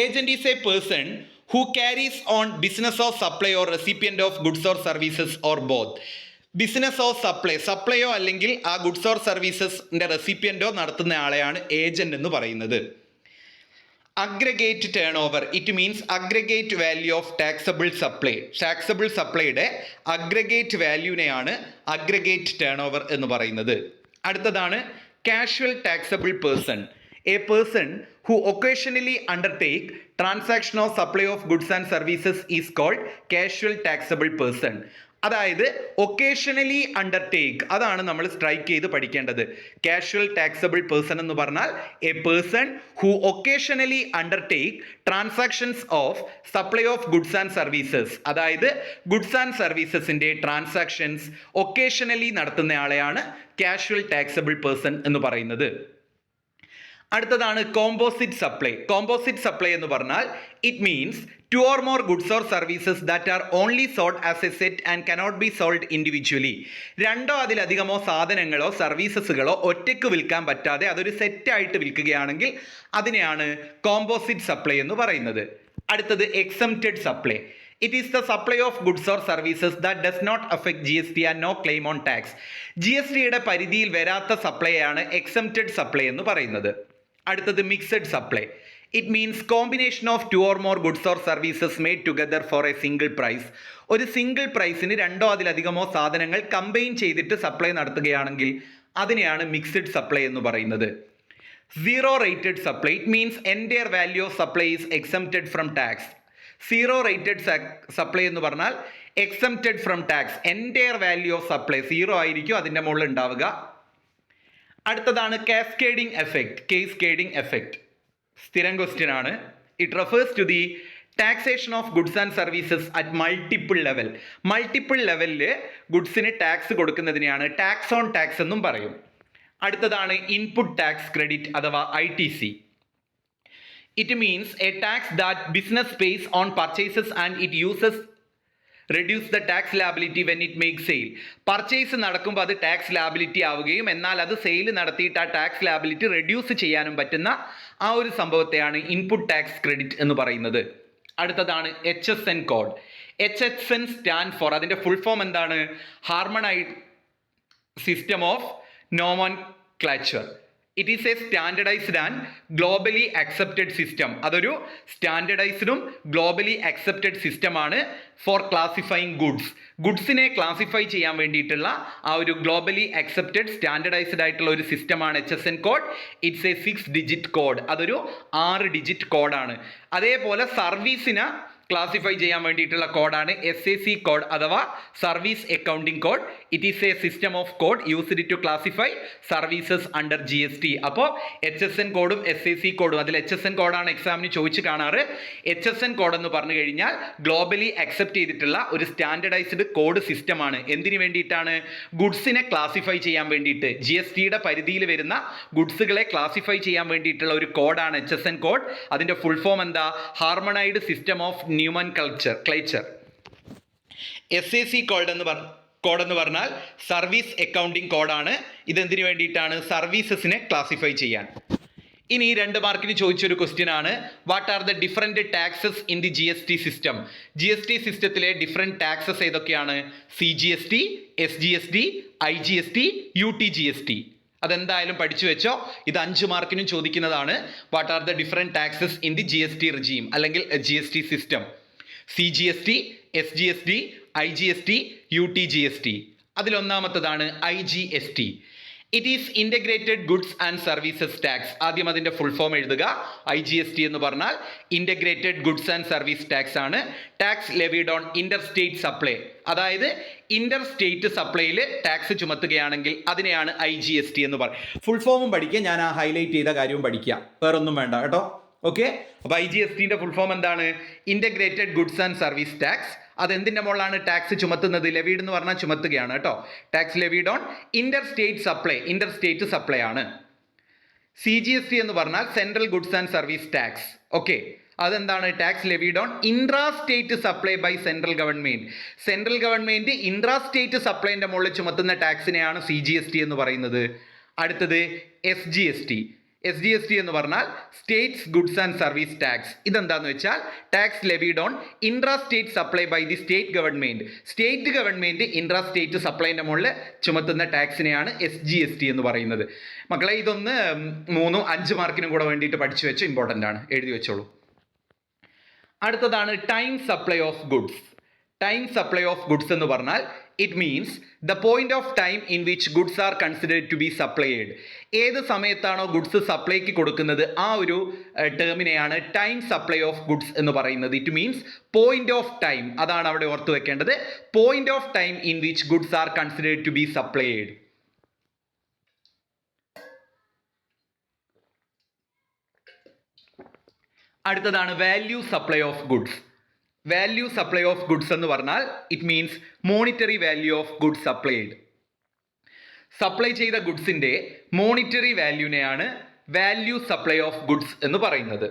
Agent is A person who carries on business of supply or recipient of goods or services or both. Business of സപ്ലൈയോ അല്ലെങ്കിൽ ആ goods or സർവീസസിന്റെ റെസിപ്പിയന്റോ നടത്തുന്ന ആളെയാണ് ഏജന്റ് എന്ന് പറയുന്നത്. Aggregate turnover. It means aggregate value of taxable supply. Taxable സപ്ലൈയുടെ aggregate വാല്യൂനെയാണ് aggregate turnover എന്ന് പറയുന്നത്. അടുത്തതാണ് casual taxable person. A person who occasionally undertake transaction of supply of goods and services is called casual taxable person. അതായത് occasionally undertake, അതാണ് നമ്മൾ strike ചെയ്ത് പഠിക്കേണ്ടത്. കാഷ്വൽ ടാക്സബിൾ പേഴ്സൺ എന്ന് പറഞ്ഞാൽ a person who occasionally undertake transactions of supply of goods and services. അതായത് goods and സർവീസസിന്റെ transactions occasionally നടത്തുന്നയാളെയാണ് കാഷ്വൽ ടാക്സബിൾ പേഴ്സൺ എന്ന് പറയുന്നത്. അടുത്തതാണ് കോമ്പോസിറ്റ് സപ്ലൈ. കോമ്പോസിറ്റ് സപ്ലൈ എന്ന് പറഞ്ഞാൽ it means 2 or more goods or services that are only sold as a set and cannot be sold individually. 2 അതിലധികമോ സാധനങ്ങളോ സർവീസസുകളോ ഒറ്റയ്ക്ക് വിൽക്കാൻ പറ്റാതെ അതൊരു സെറ്റായിട്ട് വിൽക്കുകയാണെങ്കിൽ അതിനെയാണ് കോമ്പോസിറ്റ് സപ്ലൈ എന്ന് പറയുന്നത്. അടുത്തത് exempted supply. It is the supply of goods or services that does not affect GST and no claim on tax. GSTയുടെ പരിധിയിൽ വരാത്ത സപ്ലൈയാണ് എക്സംപ്റ്റഡ് സപ്ലൈ എന്ന് പറയുന്നത്. അടുത്തത് mixed supply. It means combination of 2 or more goods or services made together for a single price. ഒരു single പ്രൈസിന് 2 അതിലധികമോ സാധനങ്ങൾ combine ചെയ്തിട്ട് സപ്ലൈ നടത്തുകയാണെങ്കിൽ അതിനെയാണ് മിക്സഡ് സപ്ലൈ എന്ന് പറയുന്നത്. Zero rated supply. It means entire value of supply is exempted from tax. Zero rated supply എന്ന് പറഞ്ഞാൽ exempted from tax. Entire value of supply 0 ആയിരിക്കും അതിൻ്റെ മുകളിൽ ഉണ്ടാവുക. അടുത്തതാണ് കാസ്കേഡിംഗ് എഫക്റ്റ്. കേസ്കേഡിംഗ് എഫക്റ്റ് സ്ഥിരം ക്വസ്റ്റ്യൻ ആണ്. It refers to the taxation of goods and services at multiple level. Multiple ലെവലിൽ ഗുഡ്സിന് ടാക്സ് കൊടുക്കുന്നതിനെയാണ് ടാക്സ് ഓൺ ടാക്സ് എന്നും പറയും. അടുത്തതാണ് ഇൻപുട്ട് ടാക്സ് ക്രെഡിറ്റ് അഥവാ ITC. It means a tax that business pays on purchases and it uses reduce the tax liability when it makes sale. Purchase നടക്കുമ്പോൾ അത് tax liability ആവുകയും എന്നാൽ അത് സെയിൽ നടത്തിയിട്ട് ആ ടാക്സ് ലാബിലിറ്റി റെഡ്യൂസ് ചെയ്യാനും പറ്റുന്ന ആ ഒരു സംഭവത്തെയാണ് ഇൻപുട്ട് ടാക്സ് ക്രെഡിറ്റ് എന്ന് പറയുന്നത്. അടുത്തതാണ് HSN code. HSN stand for, അതിൻ്റെ ഫുൾ ഫോം എന്താണ്? Harmonised system of nomenclature. It is a standardised and globally accepted system. അതൊരു സ്റ്റാൻഡർഡൈസ്ഡും ഗ്ലോബലി അക്സെപ്റ്റഡ് സിസ്റ്റമാണ് ഫോർ ക്ലാസിഫൈങ് ഗുഡ്സ്. ഗുഡ്സിനെ ക്ലാസിഫൈ ചെയ്യാൻ വേണ്ടിയിട്ടുള്ള ആ ഒരു ഗ്ലോബലി അക്സെപ്റ്റഡ് സ്റ്റാൻഡർഡൈസ്ഡ് ആയിട്ടുള്ള ഒരു സിസ്റ്റമാണ് HSN code. It's A 6 digit code. അതൊരു 6 ഡിജിറ്റ് കോഡാണ്. അതേപോലെ സർവീസിനെ ക്ലാസിഫൈ ചെയ്യാൻ വേണ്ടിയിട്ടുള്ള കോഡാണ് SAC കോഡ് അഥവാ service accounting code. It is a system of code used to classify services under GST. അപ്പോൾ HSN കോഡും SAC കോഡും, അതിൽ HSN കോഡാണ് എക്സാമിന് ചോദിച്ച് കാണാറ്. HSN കോഡ് എന്ന് പറഞ്ഞു കഴിഞ്ഞാൽ ഗ്ലോബലി അക്സെപ്റ്റ് ചെയ്തിട്ടുള്ള ഒരു സ്റ്റാൻഡർഡൈസ്ഡ് കോഡ് സിസ്റ്റമാണ്. എന്തിനു വേണ്ടിയിട്ടാണ്? ഗുഡ്സിനെ ക്ലാസിഫൈ ചെയ്യാൻ വേണ്ടിയിട്ട്, GSTയുടെ പരിധിയിൽ വരുന്ന ഗുഡ്സുകളെ ക്ലാസിഫൈ ചെയ്യാൻ വേണ്ടിയിട്ടുള്ള ഒരു കോഡാണ് HSN കോഡ്. അതിൻ്റെ ഫുൾ ഫോം എന്താ? Harmonised system of nomenclature. SAC code എന്ന് പറഞ്ഞാൽ സർവീസ് അക്കൗണ്ടിംഗ് കോഡാണ്. ഇതെന്തിനു വേണ്ടിയിട്ടാണ്? സർവീസസിനെ ക്ലാസിഫൈ ചെയ്യാൻ. ഇനി 2 മാർക്കിന് ചോദിച്ചൊരു ക്വസ്റ്റ്യൻ ആണ്, what are the different taxes in the GST system? GST സിസ്റ്റത്തിലെ ഡിഫറെൻറ്റ് ടാക്സസ് ഏതൊക്കെയാണ്? CGST, SGST, IGST, UTGST. അതെന്തായാലും പഠിച്ചു വെച്ചോ. ഇത് 5 മാർക്കിനും ചോദിക്കുന്നതാണ്. What are the different taxes in the GST regime അല്ലെങ്കിൽ GST system? CGST, SGST, IGST, UTGST. അതിലൊന്നാമത്തതാണ് IGST. It is integrated goods and services tax. ആദ്യം അതിൻ്റെ ഫുൾ ഫോം എഴുതുക. IGST എന്ന് പറഞ്ഞാൽ integrated goods and service tax ആണ്. Tax levied on inter state supply. അതായത് inter state സപ്ലൈയിൽ ടാക്സ് ചുമത്തുകയാണെങ്കിൽ അതിനെയാണ് IGST എന്ന് പറയുക. ഫുൾ ഫോമും പഠിക്കുക, ഞാൻ ആ ഹൈലൈറ്റ് ചെയ്ത കാര്യവും പഠിക്കുക, വേറൊന്നും വേണ്ട കേട്ടോ. ഓക്കെ, അപ്പോൾ IGSTൻ്റെ ഫുൾ ഫോം എന്താണ്? Integrated goods and service tax. അതെന്തിൻ്റെ മുകളിലാണ് ടാക്സ് ചുമത്തുന്നത്? ലെവീഡ് എന്ന് പറഞ്ഞാൽ ചുമത്തുകയാണ് കേട്ടോ. Tax levied on inter state supply. Inter state supply ആണ്. CGST എന്ന് പറഞ്ഞാൽ central goods and service tax. Okay, അതെന്താണ്? Tax levied on intra state supply by central government. Central government intra state സപ്ലൈൻ്റെ മുകളിൽ ചുമത്തുന്ന ടാക്സിനെയാണ് CGST എന്ന് പറയുന്നത്. അടുത്തത് SGST എന്ന് പറഞ്ഞാൽ states goods and service tax. ഇതെന്താന്ന് വെച്ചാൽ tax levied on intra state supply by the state government. State government intra state സപ്ലൈൻ്റെ മുകളിൽ ചുമത്തുന്ന ടാക്സിനെയാണ് SGST എന്ന് പറയുന്നത്. മക്കളെ, ഇതൊന്ന് 3, 5 മാർക്കിനും കൂടെ വേണ്ടിയിട്ട് പഠിച്ചു വെച്ചോ, ഇമ്പോർട്ടൻ്റ് ആണ്, എഴുതി വെച്ചോളൂ. അടുത്തതാണ് time supply of goods. Time supply of goods എന്ന് പറഞ്ഞാൽ it means the point of time in which goods are considered to be supplied. ഏത് സമയത്താണോ ഗുഡ്സ് സപ്ലൈക്ക് കൊടുക്കുന്നത് ആ ഒരു ടേമിനെയാണ് ടൈം സപ്ലൈ ഓഫ് ഗുഡ്സ് എന്ന് പറയുന്നത്. It means point of time. അതാണ് അവിടെ ഓർത്തു വെക്കേണ്ടത്. Point of time in which goods are considered to be supplied. അടുത്തതാണ് value supply of goods. Value supply of goods എന്ന് പറഞ്ഞാൽ it means monetary value of goods supplied. Supply ചെയ്ത ഗുഡ്സിൻ്റെ monetary വാല്യൂവിനെയാണ് വാല്യൂ സപ്ലൈ ഓഫ് ഗുഡ്സ് എന്ന് പറയുന്നത്.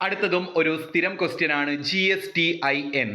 അടുത്തതും ഒരു സ്ഥിരം ക്വസ്റ്റ്യൻ ആണ്, GSTIN.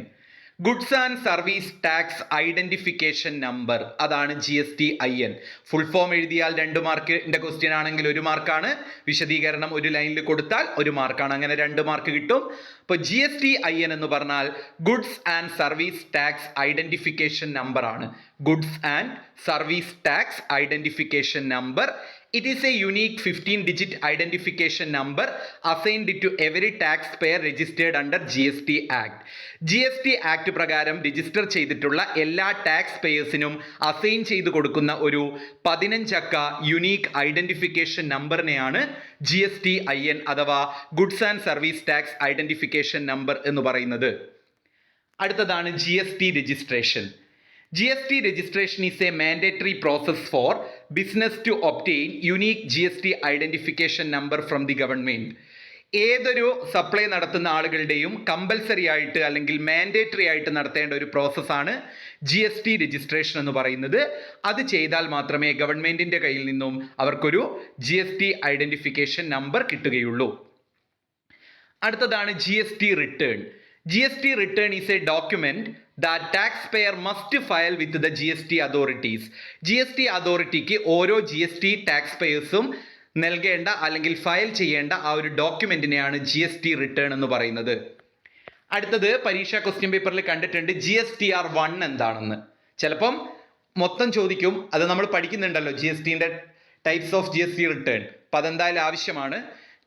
Goods and service tax identification number. അതാണ് GSTIN. ഫുൾ ഫോം എഴുതിയാൽ 2 മാർക്കിൻ്റെ ക്വസ്റ്റ്യൻ ആണെങ്കിൽ 1 മാർക്കാണ്. വിശദീകരണം ഒരു ലൈനിൽ കൊടുത്താൽ 1 മാർക്കാണ്. അങ്ങനെ 2 മാർക്ക് കിട്ടും. അപ്പോൾ GSTIN എന്ന് പറഞ്ഞാൽ goods and service tax identification number ആണ്. Goods and service tax identification number. It is a unique 15-digit identification number assigned to every taxpayer registered under GST Act. GST Act പ്രകാരം register ചെയ്തിട്ടുള്ള എല്ലാ tax പേയേഴ്സിനും assign ചെയ്ത് കൊടുക്കുന്ന ഒരു 15-അക്ക unique identification നമ്പറിനെയാണ് GSTIN അഥവാ goods and service tax identification number എന്ന് പറയുന്നത്. അടുത്തതാണ് GST registration. GST registration is a mandatory process for business to obtain unique GST identification number from the government. ഏതൊരു സപ്ലൈ നടത്തുന്ന ആളുകളുടെയും കമ്പൽസറി ആയിട്ട് അല്ലെങ്കിൽ മാൻഡേറ്ററി ആയിട്ട് നടത്തേണ്ട ഒരു പ്രോസസ്സാണ് GST രജിസ്ട്രേഷൻ എന്ന് പറയുന്നത്. അത് ചെയ്താൽ മാത്രമേ ഗവൺമെൻറ്റിൻ്റെ കയ്യിൽ നിന്നും അവർക്കൊരു GST ഐഡൻറ്റിഫിക്കേഷൻ നമ്പർ കിട്ടുകയുള്ളൂ. അടുത്തതാണ് GST return. GST return is a document that taxpayer must file with the GST authorities. GST അതോറിറ്റിക്ക് ഓരോ GST ടാക്സ് പേയേഴ്സും നൽകേണ്ട അല്ലെങ്കിൽ ഫയൽ ചെയ്യേണ്ട ആ ഒരു ഡോക്യുമെന്റിനെയാണ് GST റിട്ടേൺ എന്ന് പറയുന്നത്. അടുത്തത് പരീക്ഷാ ക്വസ്റ്റ്യൻ പേപ്പറിൽ കണ്ടിട്ടുണ്ട് GSTR1 എന്താണെന്ന്. ചിലപ്പം മൊത്തം ചോദിക്കും, അത് നമ്മൾ പഠിക്കുന്നുണ്ടല്ലോ GSTൻ്റെ ടൈപ്സ് ഓഫ് GST റിട്ടേൺ. അപ്പം അതെന്തായാലും ആവശ്യമാണ്.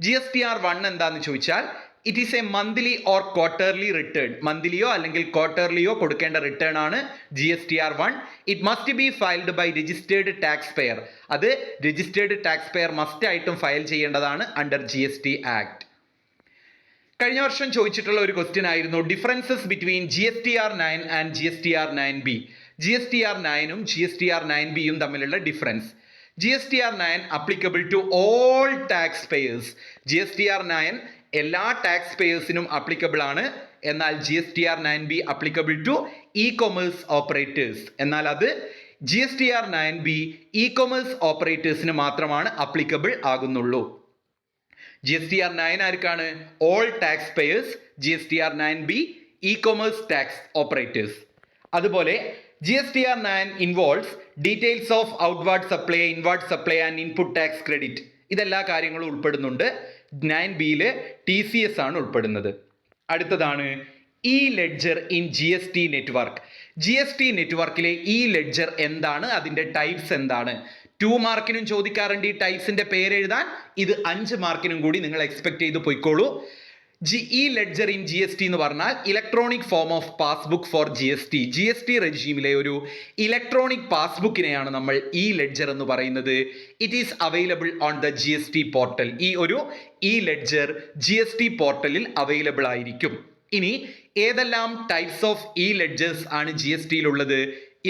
GSTR1 എന്താന്ന് ചോദിച്ചാൽ it is a monthly or quarterly return. മന്ത്ലിയോ അല്ലെങ്കിൽ ക്വാർട്ടർലിയോ കൊടുക്കേണ്ട റിട്ടേൺ ആണ് GSTR1. It must be filed by registered tax payer. അത് രജിസ്റ്റേർഡ് ടാക്സ് പെയർ മസ്റ്റ് ആയിട്ടും ഫയൽ ചെയ്യേണ്ടതാണ് അണ്ടർ GST ആക്ട്. കഴിഞ്ഞ വർഷം ചോദിച്ചിട്ടുള്ള ഒരു ക്വസ്റ്റ്യൻ ആയിരുന്നു differences between GSTR9 and GSTR9B. GSTR9 ഉം GSTR9B തമ്മിലുള്ള difference. GSTR9 applicable to all taxpayers. GSTR9 എല്ലാ ടാക്സ് പേയേഴ്സിനും അപ്ലിക്കബിൾ ആണ്. എന്നാൽ GSTR9B applicable to e-commerce operators. എന്നാൽ അത് GSTR9B ഇ-കൊമേഴ്സ് ഓപ്പറേറ്റേഴ്സിന് മാത്രമാണ് അപ്ലിക്കബിൾ ആകുന്നുള്ളൂ. GSTR9 ആർക്കാണ്? All tax payers. GSTR9B e-commerce tax operators. അതുപോലെ GSTR9 involves details of outward supply, inward supply and input tax credit. ഇതെല്ലാ കാര്യങ്ങളും ഉൾപ്പെടുന്നുണ്ട്. 9Bയിൽ TCS ആണ് ഉൾപ്പെടുന്നത്. അടുത്തതാണ് E ledger in GST network. GST നെറ്റ്വർക്കിലെ ഇ ലെഡ്ജർ എന്താണ്? അതിൻ്റെ ടൈപ്സ് എന്താണ്? 2 മാർക്കിനും ചോദിക്കാറുണ്ട് ഈ ടൈപ്സിന്റെ പേര് എഴുതാൻ. ഇത് 5 മാർക്കിനും കൂടി നിങ്ങൾ എക്സ്പെക്ട് ചെയ്ത് പോയിക്കോളൂ. ഇ ലെഡ്ജർ ഇൻ GST എന്ന് പറഞ്ഞാൽ electronic form of passbook for GST റെജീമിലെ ഒരു ഇലക്ട്രോണിക് പാസ്ബുക്കിനെയാണ് നമ്മൾ ഇ ലെഡ്ജർ എന്ന് പറയുന്നത്. It is available on the GST portal. ഈ ഒരു ഇ ലെഡ്ജർ GST പോർട്ടലിൽ അവൈലബിൾ ആയിരിക്കും. ഇനി ഏതെല്ലാം ടൈപ്സ് ഓഫ് ഇ ലെഡ്ജേഴ്സ് ആണ് GSTയിലുള്ളത്?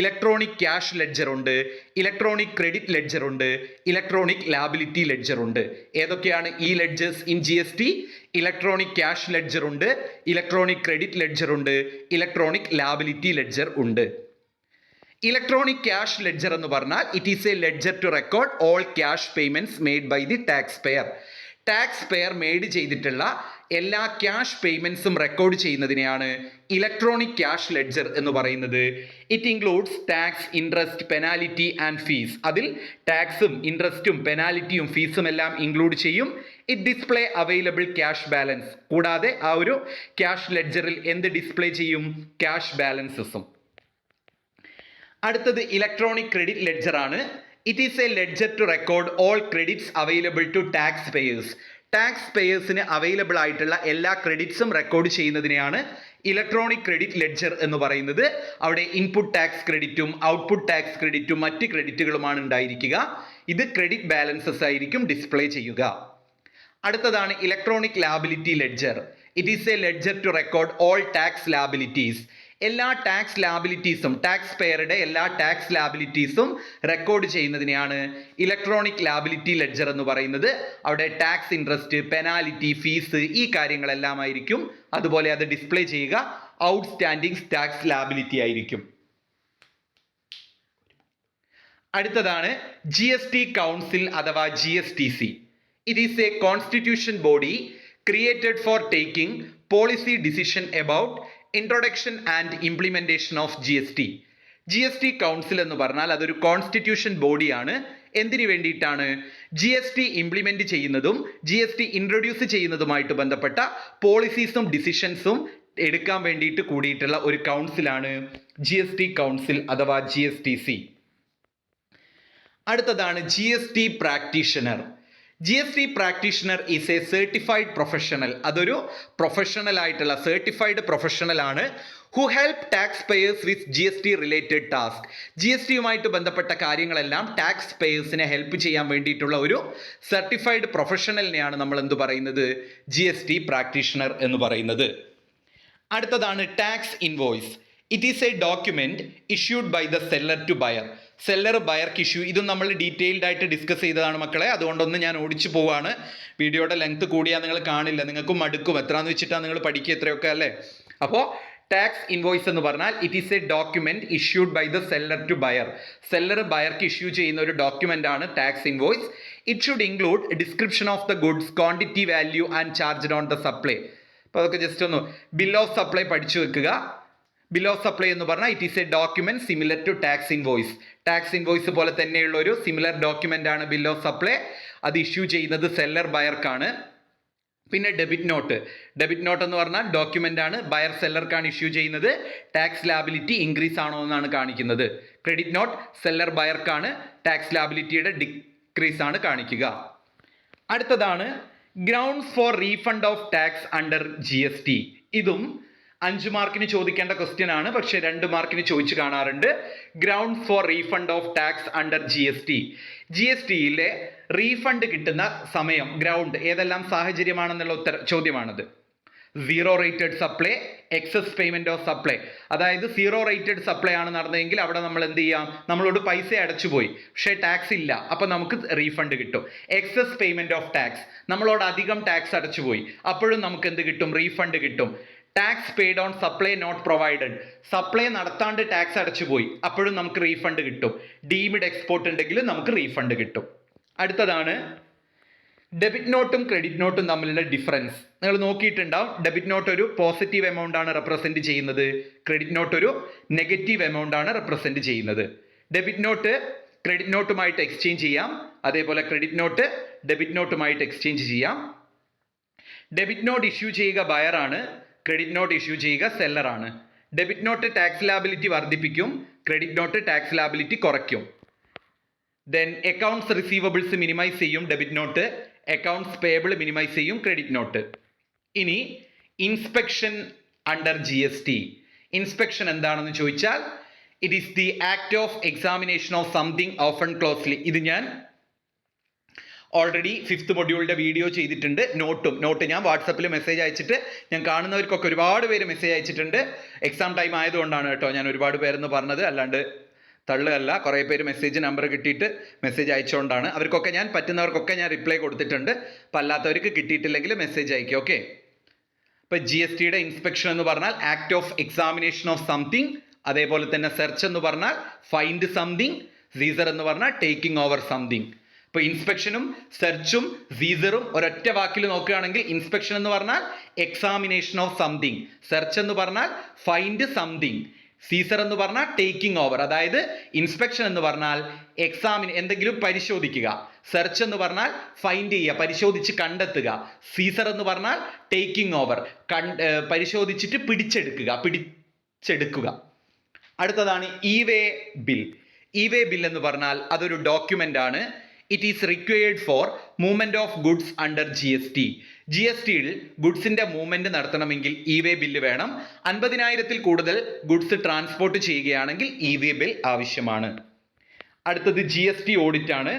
ഇലക്ട്രോണിക് ക്യാഷ് ലെഡ്ജർ ഉണ്ട്, ഇലക്ട്രോണിക് ക്രെഡിറ്റ് ലെഡ്ജർ ഉണ്ട്, ഇലക്ട്രോണിക് ലാബിലിറ്റി ലെഡ്ജർ ഉണ്ട്. ഏതൊക്കെയാണ് e ledgers in GST? Electronic cash ledger ഉണ്ട്, ഇലക്ട്രോണിക് ക്രെഡിറ്റ് ലെഡ്ജർ ഉണ്ട്, ഇലക്ട്രോണിക് ലാബിലിറ്റി ലെഡ്ജർ ഉണ്ട്. ഇലക്ട്രോണിക് ക്യാഷ് ലെഡ്ജർ എന്ന് പറഞ്ഞാൽ it is a ledger to record all cash payments made by the tax payer. Tax payer made ചെയ്തിട്ടുള്ള എല്ലാ cash പേയ്മെന്റ്സും record ചെയ്യുന്നതിനെയാണ് electronic cash ledger എന്ന് പറയുന്നത്. It includes tax, interest, penalty and fees. അതിൽ ടാക്സും ഇൻട്രസ്റ്റും പെനാലിറ്റിയും ഫീസും എല്ലാം ഇൻക്ലൂഡ് ചെയ്യും. It display available cash balance. കൂടാതെ ആ ഒരു ക്യാഷ് ലെഡ്ജറിൽ എന്ത് ഡിസ്പ്ലേ ചെയ്യും? ക്യാഷ് ബാലൻസസും. അടുത്തത് ഇലക്ട്രോണിക് ക്രെഡിറ്റ് ലെഡ്ജർ ആണ്. It is a ledger to record all credits available to tax payers. Tax പേയേഴ്സിന് അവൈലബിൾ ആയിട്ടുള്ള എല്ലാ ക്രെഡിറ്റ്സും റെക്കോർഡ് ചെയ്യുന്നതിനെയാണ് ഇലക്ട്രോണിക് ക്രെഡിറ്റ് ലെഡ്ജർ എന്ന് പറയുന്നത്. അവിടെ ഇൻപുട്ട് ടാക്സ് ക്രെഡിറ്റും ഔട്ട്പുട്ട് ടാക്സ് ക്രെഡിറ്റും മറ്റ് ക്രെഡിറ്റുകളുമാണ് ഉണ്ടായിരിക്കുക. ഇത് ക്രെഡിറ്റ് ബാലൻസസ് ആയിരിക്കും ഡിസ്പ്ലേ ചെയ്യുക. അടുത്തതാണ് electronic liability ledger. It is a ledger to record all tax liabilities. എല്ലാ ടാക്സ് ലാബിലിറ്റീസും, ടാക്സ് പെയറുടെ എല്ലാ ടാക്സ് ലാബിലിറ്റീസും റെക്കോർഡ് ചെയ്യുന്നതിനെയാണ് ഇലക്ട്രോണിക് ലാബിലിറ്റി ലെഡ്ജർ എന്ന് പറയുന്നത്. അവിടെ ടാക്സ്, ഇൻട്രസ്റ്റ്, പെനാലിറ്റി, ഫീസ് ഈ കാര്യങ്ങളെല്ലാം ആയിരിക്കും. അതുപോലെ അത് ഡിസ്പ്ലേ ചെയ്യുക ഔട്ട്സ്റ്റാൻഡിംഗ് ടാക്സ് ലാബിലിറ്റി ആയിരിക്കും. അടുത്തതാണ് GST കൗൺസിൽ അഥവാ GSTC. It is A constitution body created for taking policy decision about introduction and implementation of GST council എന്ന് പറഞ്ഞാൽ അതൊരു കോൺസ്റ്റിറ്റ്യൂഷൻ ബോഡിയാണ്. എന്തിനു വേണ്ടിയിട്ടാണ്? GST ഇംപ്ലിമെന്റ് ചെയ്യുന്നതും GST ഇൻട്രൊഡ്യൂസ് ചെയ്യുന്നതുമായിട്ട് ബന്ധപ്പെട്ട പോളിസീസും ഡിസിഷൻസും എടുക്കാൻ വേണ്ടിയിട്ട് കൂടിയിട്ടുള്ള ഒരു കൗൺസിലാണ് GST കൗൺസിൽ അഥവാ GSTC. അടുത്തതാണ് GST practitioner. GST practitioner is A certified professional. അതൊരു പ്രൊഫഷണൽ ആയിട്ടുള്ള സർട്ടിഫൈഡ് പ്രൊഫഷണൽ ആണ്. Who help tax payers with GST related task. GSTയുമായിട്ട് ബന്ധപ്പെട്ട കാര്യങ്ങളെല്ലാം ടാക്സ് പേയേഴ്സിനെ ഹെൽപ്പ് ചെയ്യാൻ വേണ്ടിയിട്ടുള്ള ഒരു സർട്ടിഫൈഡ് പ്രൊഫഷണലിനെയാണ് നമ്മൾ എന്ത് പറയുന്നത്? GST പ്രാക്ടീഷണർ എന്ന് പറയുന്നത്. അടുത്തതാണ് tax invoice. It is a document issued by the seller to buyer. Seller ബയർക്ക് ഇഷ്യൂ. ഇതും നമ്മൾ ഡീറ്റെയിൽഡ് ആയിട്ട് ഡിസ്കസ് ചെയ്തതാണ് മക്കളെ. അതുകൊണ്ടൊന്ന് ഞാൻ ഓടിച്ചു പോവാണ്. വീഡിയോയുടെ ലെങ്ത് കൂടിയാൽ നിങ്ങൾ കാണില്ല, നിങ്ങൾക്കും മടുക്കും. എത്രയാന്ന് വെച്ചിട്ടാണ് നിങ്ങൾ പഠിക്കുക, എത്രയൊക്കെ അല്ലേ. അപ്പോൾ ടാക്സ് ഇൻവോയ്സ് എന്ന് പറഞ്ഞാൽ it is a document issued by the seller to buyer. Seller ബയർക്ക് ഇഷ്യൂ ചെയ്യുന്ന ഒരു ഡോക്യുമെന്റ് ആണ് tax invoice. It should include description of the goods, quantity, value and charged on the supply. അപ്പോൾ അതൊക്കെ just ഒന്ന് bill of supply പഠിച്ചു വെക്കുക. Bill of supply എന്ന് പറഞ്ഞാൽ it is a document similar to tax invoice. Tax invoice പോലെ തന്നെയുള്ള ഒരു സിമിലർ ഡോക്യുമെന്റ് ആണ് ബിൽ ഓഫ് സപ്ലൈ. അത് ഇഷ്യൂ ചെയ്യുന്നത് സെല്ലർ ബയർക്കാണ്. പിന്നെ ഡെബിറ്റ് നോട്ട്. ഡെബിറ്റ് നോട്ട് എന്ന് പറഞ്ഞാൽ ഡോക്യുമെന്റ് ആണ്, ബയർ സെല്ലർക്കാണ് ഇഷ്യൂ ചെയ്യുന്നത്. ടാക്സ് ലാബിലിറ്റി ഇൻക്രീസ് ആണോ എന്നാണ് കാണിക്കുന്നത്. ക്രെഡിറ്റ് നോട്ട് സെല്ലർ ബയർക്കാണ്, ടാക്സ് ലാബിലിറ്റിയുടെ ഡിക്രീസ് ആണ് കാണിക്കുക. അടുത്തതാണ് grounds for refund of tax under GST. ഇതും 5 മാർക്കിന് ചോദിക്കേണ്ട ക്വസ്റ്റ്യൻ ആണ്, പക്ഷെ 2 മാർക്കിന് ചോദിച്ചു കാണാറുണ്ട്. Grounds for refund of tax under GSTയിലെ റീഫണ്ട് കിട്ടുന്ന സമയം, ഗ്രൗണ്ട് ഏതെല്ലാം സാഹചര്യമാണെന്നുള്ള ചോദ്യമാണത്. Zero rated supply, excess payment of supply. അതായത് സീറോ റേറ്റഡ് സപ്ലൈ ആണ് നടന്നതെങ്കിൽ അവിടെ നമ്മൾ എന്ത് ചെയ്യാം, നമ്മളോട് പൈസ അടച്ചുപോയി പക്ഷേ ടാക്സ് ഇല്ല, അപ്പൊ നമുക്ക് റീഫണ്ട് കിട്ടും. എക്സസ് പേയ്മെന്റ് ഓഫ് ടാക്സ്, നമ്മളോട് അധികം ടാക്സ് അടച്ചുപോയി, അപ്പോഴും നമുക്ക് എന്ത് കിട്ടും, റീഫണ്ട് കിട്ടും. Tax paid on supply not provided, supply നടത്താണ്ട് ടാക്സ് അടച്ചുപോയി, അപ്പോഴും നമുക്ക് റീഫണ്ട് കിട്ടും. ഡീംഡ് എക്സ്പോർട്ട് ഉണ്ടെങ്കിൽ നമുക്ക് റീഫണ്ട് കിട്ടും. അടുത്തതാണ് ഡെബിറ്റ് നോട്ടും ക്രെഡിറ്റ് നോട്ടും തമ്മിലുള്ള ഡിഫറൻസ്. നിങ്ങൾ നോക്കിയിട്ടുണ്ടാവും, ഡെബിറ്റ് നോട്ട് ഒരു പോസിറ്റീവ് എമൗണ്ട് ആണ് റെപ്രസെന്റ് ചെയ്യുന്നത്, ക്രെഡിറ്റ് നോട്ട് ഒരു നെഗറ്റീവ് എമൗണ്ട് ആണ് റെപ്രസെന്റ് ചെയ്യുന്നത്. ഡെബിറ്റ് നോട്ട് ക്രെഡിറ്റ് നോട്ടുമായിട്ട് എക്സ്ചേഞ്ച് ചെയ്യാം, അതേപോലെ ക്രെഡിറ്റ് നോട്ട് ഡെബിറ്റ് നോട്ടുമായിട്ട് എക്സ്ചേഞ്ച് ചെയ്യാം. ഡെബിറ്റ് നോട്ട് ഇഷ്യൂ ചെയ്യുക ബയർ ആണ്, ക്രെഡിറ്റ് നോട്ട് ഇഷ്യൂ ചെയ്യുക സെല്ലർ ആണ്. ഡെബിറ്റ് നോട്ട് ടാക്സ് ലാബിലിറ്റി വർദ്ധിപ്പിക്കും, ക്രെഡിറ്റ് നോട്ട് ടാക്സ് ലാബിലിറ്റി കുറയ്ക്കും. ദെൻ അക്കൗണ്ട്സ് റിസീവബിൾസ് മിനിമൈസ് ചെയ്യും debit note, accounts payable minimise ചെയ്യും ക്രെഡിറ്റ് നോട്ട്. ഇനി ഇൻസ്പെക്ഷൻ അണ്ടർ GST. ഇൻസ്പെക്ഷൻ എന്താണെന്ന് ചോദിച്ചാൽ it is the act of examination of something often closely. ഇത് ഞാൻ already 5th മൊഡ്യൂളിൻ്റെ video ചെയ്തിട്ടുണ്ട്. Not ഞാൻ വാട്സപ്പിൽ മെസ്സേജ് അയച്ചിട്ട്, ഞാൻ കാണുന്നവർക്കൊക്കെ ഒരുപാട് പേര് മെസ്സേജ് അയച്ചിട്ടുണ്ട്. എക്സാം ടൈം ആയതുകൊണ്ടാണ് കേട്ടോ ഞാൻ ഒരുപാട് പേരെന്ന് പറഞ്ഞത്, അല്ലാണ്ട് തള്ളുകയല്ല. കുറേ പേര് മെസ്സേജ് നമ്പർ കിട്ടിയിട്ട് മെസ്സേജ് അയച്ചുകൊണ്ടാണ്. അവർക്കൊക്കെ ഞാൻ പറ്റുന്നവർക്കൊക്കെ ഞാൻ റിപ്ലൈ കൊടുത്തിട്ടുണ്ട്. അപ്പം അല്ലാത്തവർക്ക് കിട്ടിയിട്ടില്ലെങ്കിൽ മെസ്സേജ് അയക്കുക. ഓക്കെ, ഇപ്പം GSTയുടെ ഇൻസ്പെക്ഷൻ എന്ന് പറഞ്ഞാൽ act of examination of something, അതേപോലെ തന്നെ സെർച്ച് എന്ന് പറഞ്ഞാൽ ഫൈൻഡ് സംതിങ്, സീസർ എന്ന് പറഞ്ഞാൽ ടേക്കിംഗ് ഓവർ സംതിങ്. ഇപ്പോൾ ഇൻസ്പെക്ഷനും സെർച്ചും സീസറും ഒരൊറ്റ വാക്കിൽ നോക്കുകയാണെങ്കിൽ, ഇൻസ്പെക്ഷൻ എന്ന് പറഞ്ഞാൽ എക്സാമിനേഷൻ ഓഫ് സംതിങ്, സെർച്ച് എന്ന് പറഞ്ഞാൽ ഫൈൻഡ് സംതിങ്, സീസർ എന്ന് പറഞ്ഞാൽ ടേക്കിംഗ് ഓവർ. അതായത് ഇൻസ്പെക്ഷൻ എന്ന് പറഞ്ഞാൽ എന്തെങ്കിലും പരിശോധിക്കുക, സെർച്ച് എന്ന് പറഞ്ഞാൽ ഫൈൻഡ് ചെയ്യുക, പരിശോധിച്ച് കണ്ടെത്തുക, സീസർ എന്ന് പറഞ്ഞാൽ ടേക്കിംഗ് ഓവർ, പരിശോധിച്ചിട്ട് പിടിച്ചെടുക്കുക. അടുത്തതാണ് ഇ-വേ ബിൽ. ഇ-വേ ബിൽ എന്ന് പറഞ്ഞാൽ അതൊരു ഡോക്യുമെന്റ് ആണ്. It is required for movement of goods under GSTയിൽ ഗുഡ്സിന്റെ മൂവ്മെന്റ് നടത്തണമെങ്കിൽ ഇ-വേ ബില്ല് വേണം. 50,000-ൽ കൂടുതൽ ഗുഡ്സ് ട്രാൻസ്പോർട്ട് ചെയ്യുകയാണെങ്കിൽ ഇ-വേ ബിൽ ആവശ്യമാണ്. അടുത്തത് GST ഓഡിറ്റ് ആണ്.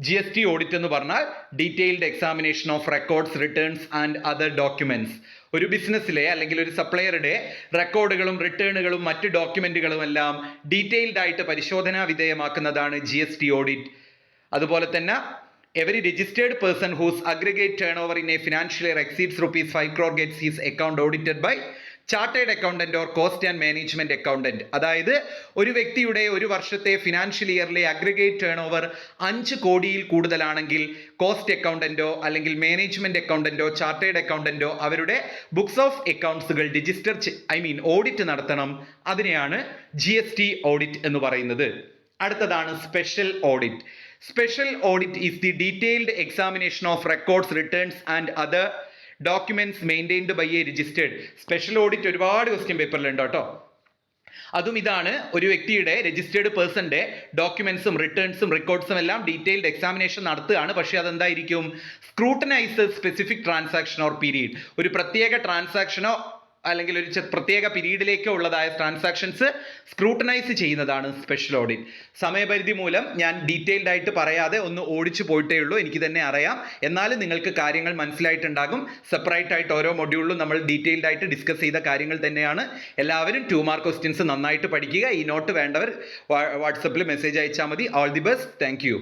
GST ഓഡിറ്റ് എന്ന് പറഞ്ഞാൽ detailed examination of records, returns and other documents. ഒരു ബിസിനസ്സിലെ അല്ലെങ്കിൽ ഒരു സപ്ലയറുടെ റെക്കോർഡുകളും റിട്ടേണുകളും മറ്റ് ഡോക്യുമെന്റുകളും എല്ലാം ഡീറ്റെയിൽഡ് ആയിട്ട് പരിശോധനാ വിധേയമാക്കുന്നതാണ് GST ഓഡിറ്റ്. അതുപോലെ തന്നെ every registered person whose aggregate turnover in a financial year exceeds ₹5 crore gets his account audited by chartered accountant or cost and management accountant. അതായത് ഒരു വ്യക്തിയുടെ ഒരു വർഷത്തെ ഫിനാൻഷ്യൽ ഇയറിലെ അഗ്രിഗേറ്റ് ടേൺ ഓവർ 5 കോടിയിൽ കൂടുതലാണെങ്കിൽ കോസ്റ്റ് അക്കൗണ്ടന്റോ അല്ലെങ്കിൽ മാനേജ്മെന്റ് അക്കൗണ്ടന്റോ ചാർട്ടേഡ് അക്കൗണ്ടന്റോ അവരുടെ books of അക്കൗണ്ട്സുകൾ audit നടത്തണം. അതിനെയാണ് GST ഓഡിറ്റ് എന്ന് പറയുന്നത്. അടുത്തതാണ് special audit. Special audit is the detailed examination of records, returns and other documents maintained by a registered. Special audit ഒരുപാട് ക്വസ്റ്റ്യൻ പേപ്പറിലുണ്ട് കേട്ടോ. അതും ഇതാണ്, ഒരു വ്യക്തിയുടെ രജിസ്റ്റേർഡ് പേഴ്സന്റെ ഡോക്യുമെന്റ്സും റിട്ടേൺസും റെക്കോർഡ്സും എല്ലാം ഡീറ്റെയിൽഡ് എക്സാമിനേഷൻ നടത്തുകയാണ്. പക്ഷേ അതെന്തായിരിക്കും, scrutinise specific transaction or period. ഒരു പ്രത്യേക ട്രാൻസാക്ഷനോ അല്ലെങ്കിൽ ഒരു പ്രത്യേക പീരീഡിലേക്കോ ഉള്ളതായ ട്രാൻസാക്ഷൻസ് സ്ക്രൂട്ടനൈസ് ചെയ്യുന്നതാണ് സ്പെഷ്യൽ ഓഡിറ്റ്. സമയപരിധി മൂലം ഞാൻ ഡീറ്റെയിൽഡ് ആയിട്ട് പറയാതെ ഒന്ന് ഓടിച്ചു പോയിട്ടേ ഉള്ളൂ, എനിക്ക് തന്നെ അറിയാം. എന്നാലും നിങ്ങൾക്ക് കാര്യങ്ങൾ മനസ്സിലായിട്ടുണ്ടാകും. സെപ്പറേറ്റ് ആയിട്ട് ഓരോ മൊഡ്യൂളിലും നമ്മൾ ഡീറ്റെയിൽഡ് ആയിട്ട് ഡിസ്കസ് ചെയ്ത കാര്യങ്ങൾ തന്നെയാണ്. എല്ലാവരും 2 മാർക്ക് ക്വസ്റ്റ്യൻസ് നന്നായിട്ട് പഠിക്കുക. ഈ നോട്ട് വേണ്ടവർ വാട്സപ്പിൽ മെസ്സേജ് അയച്ചാൽ മതി. All the best. Thank you.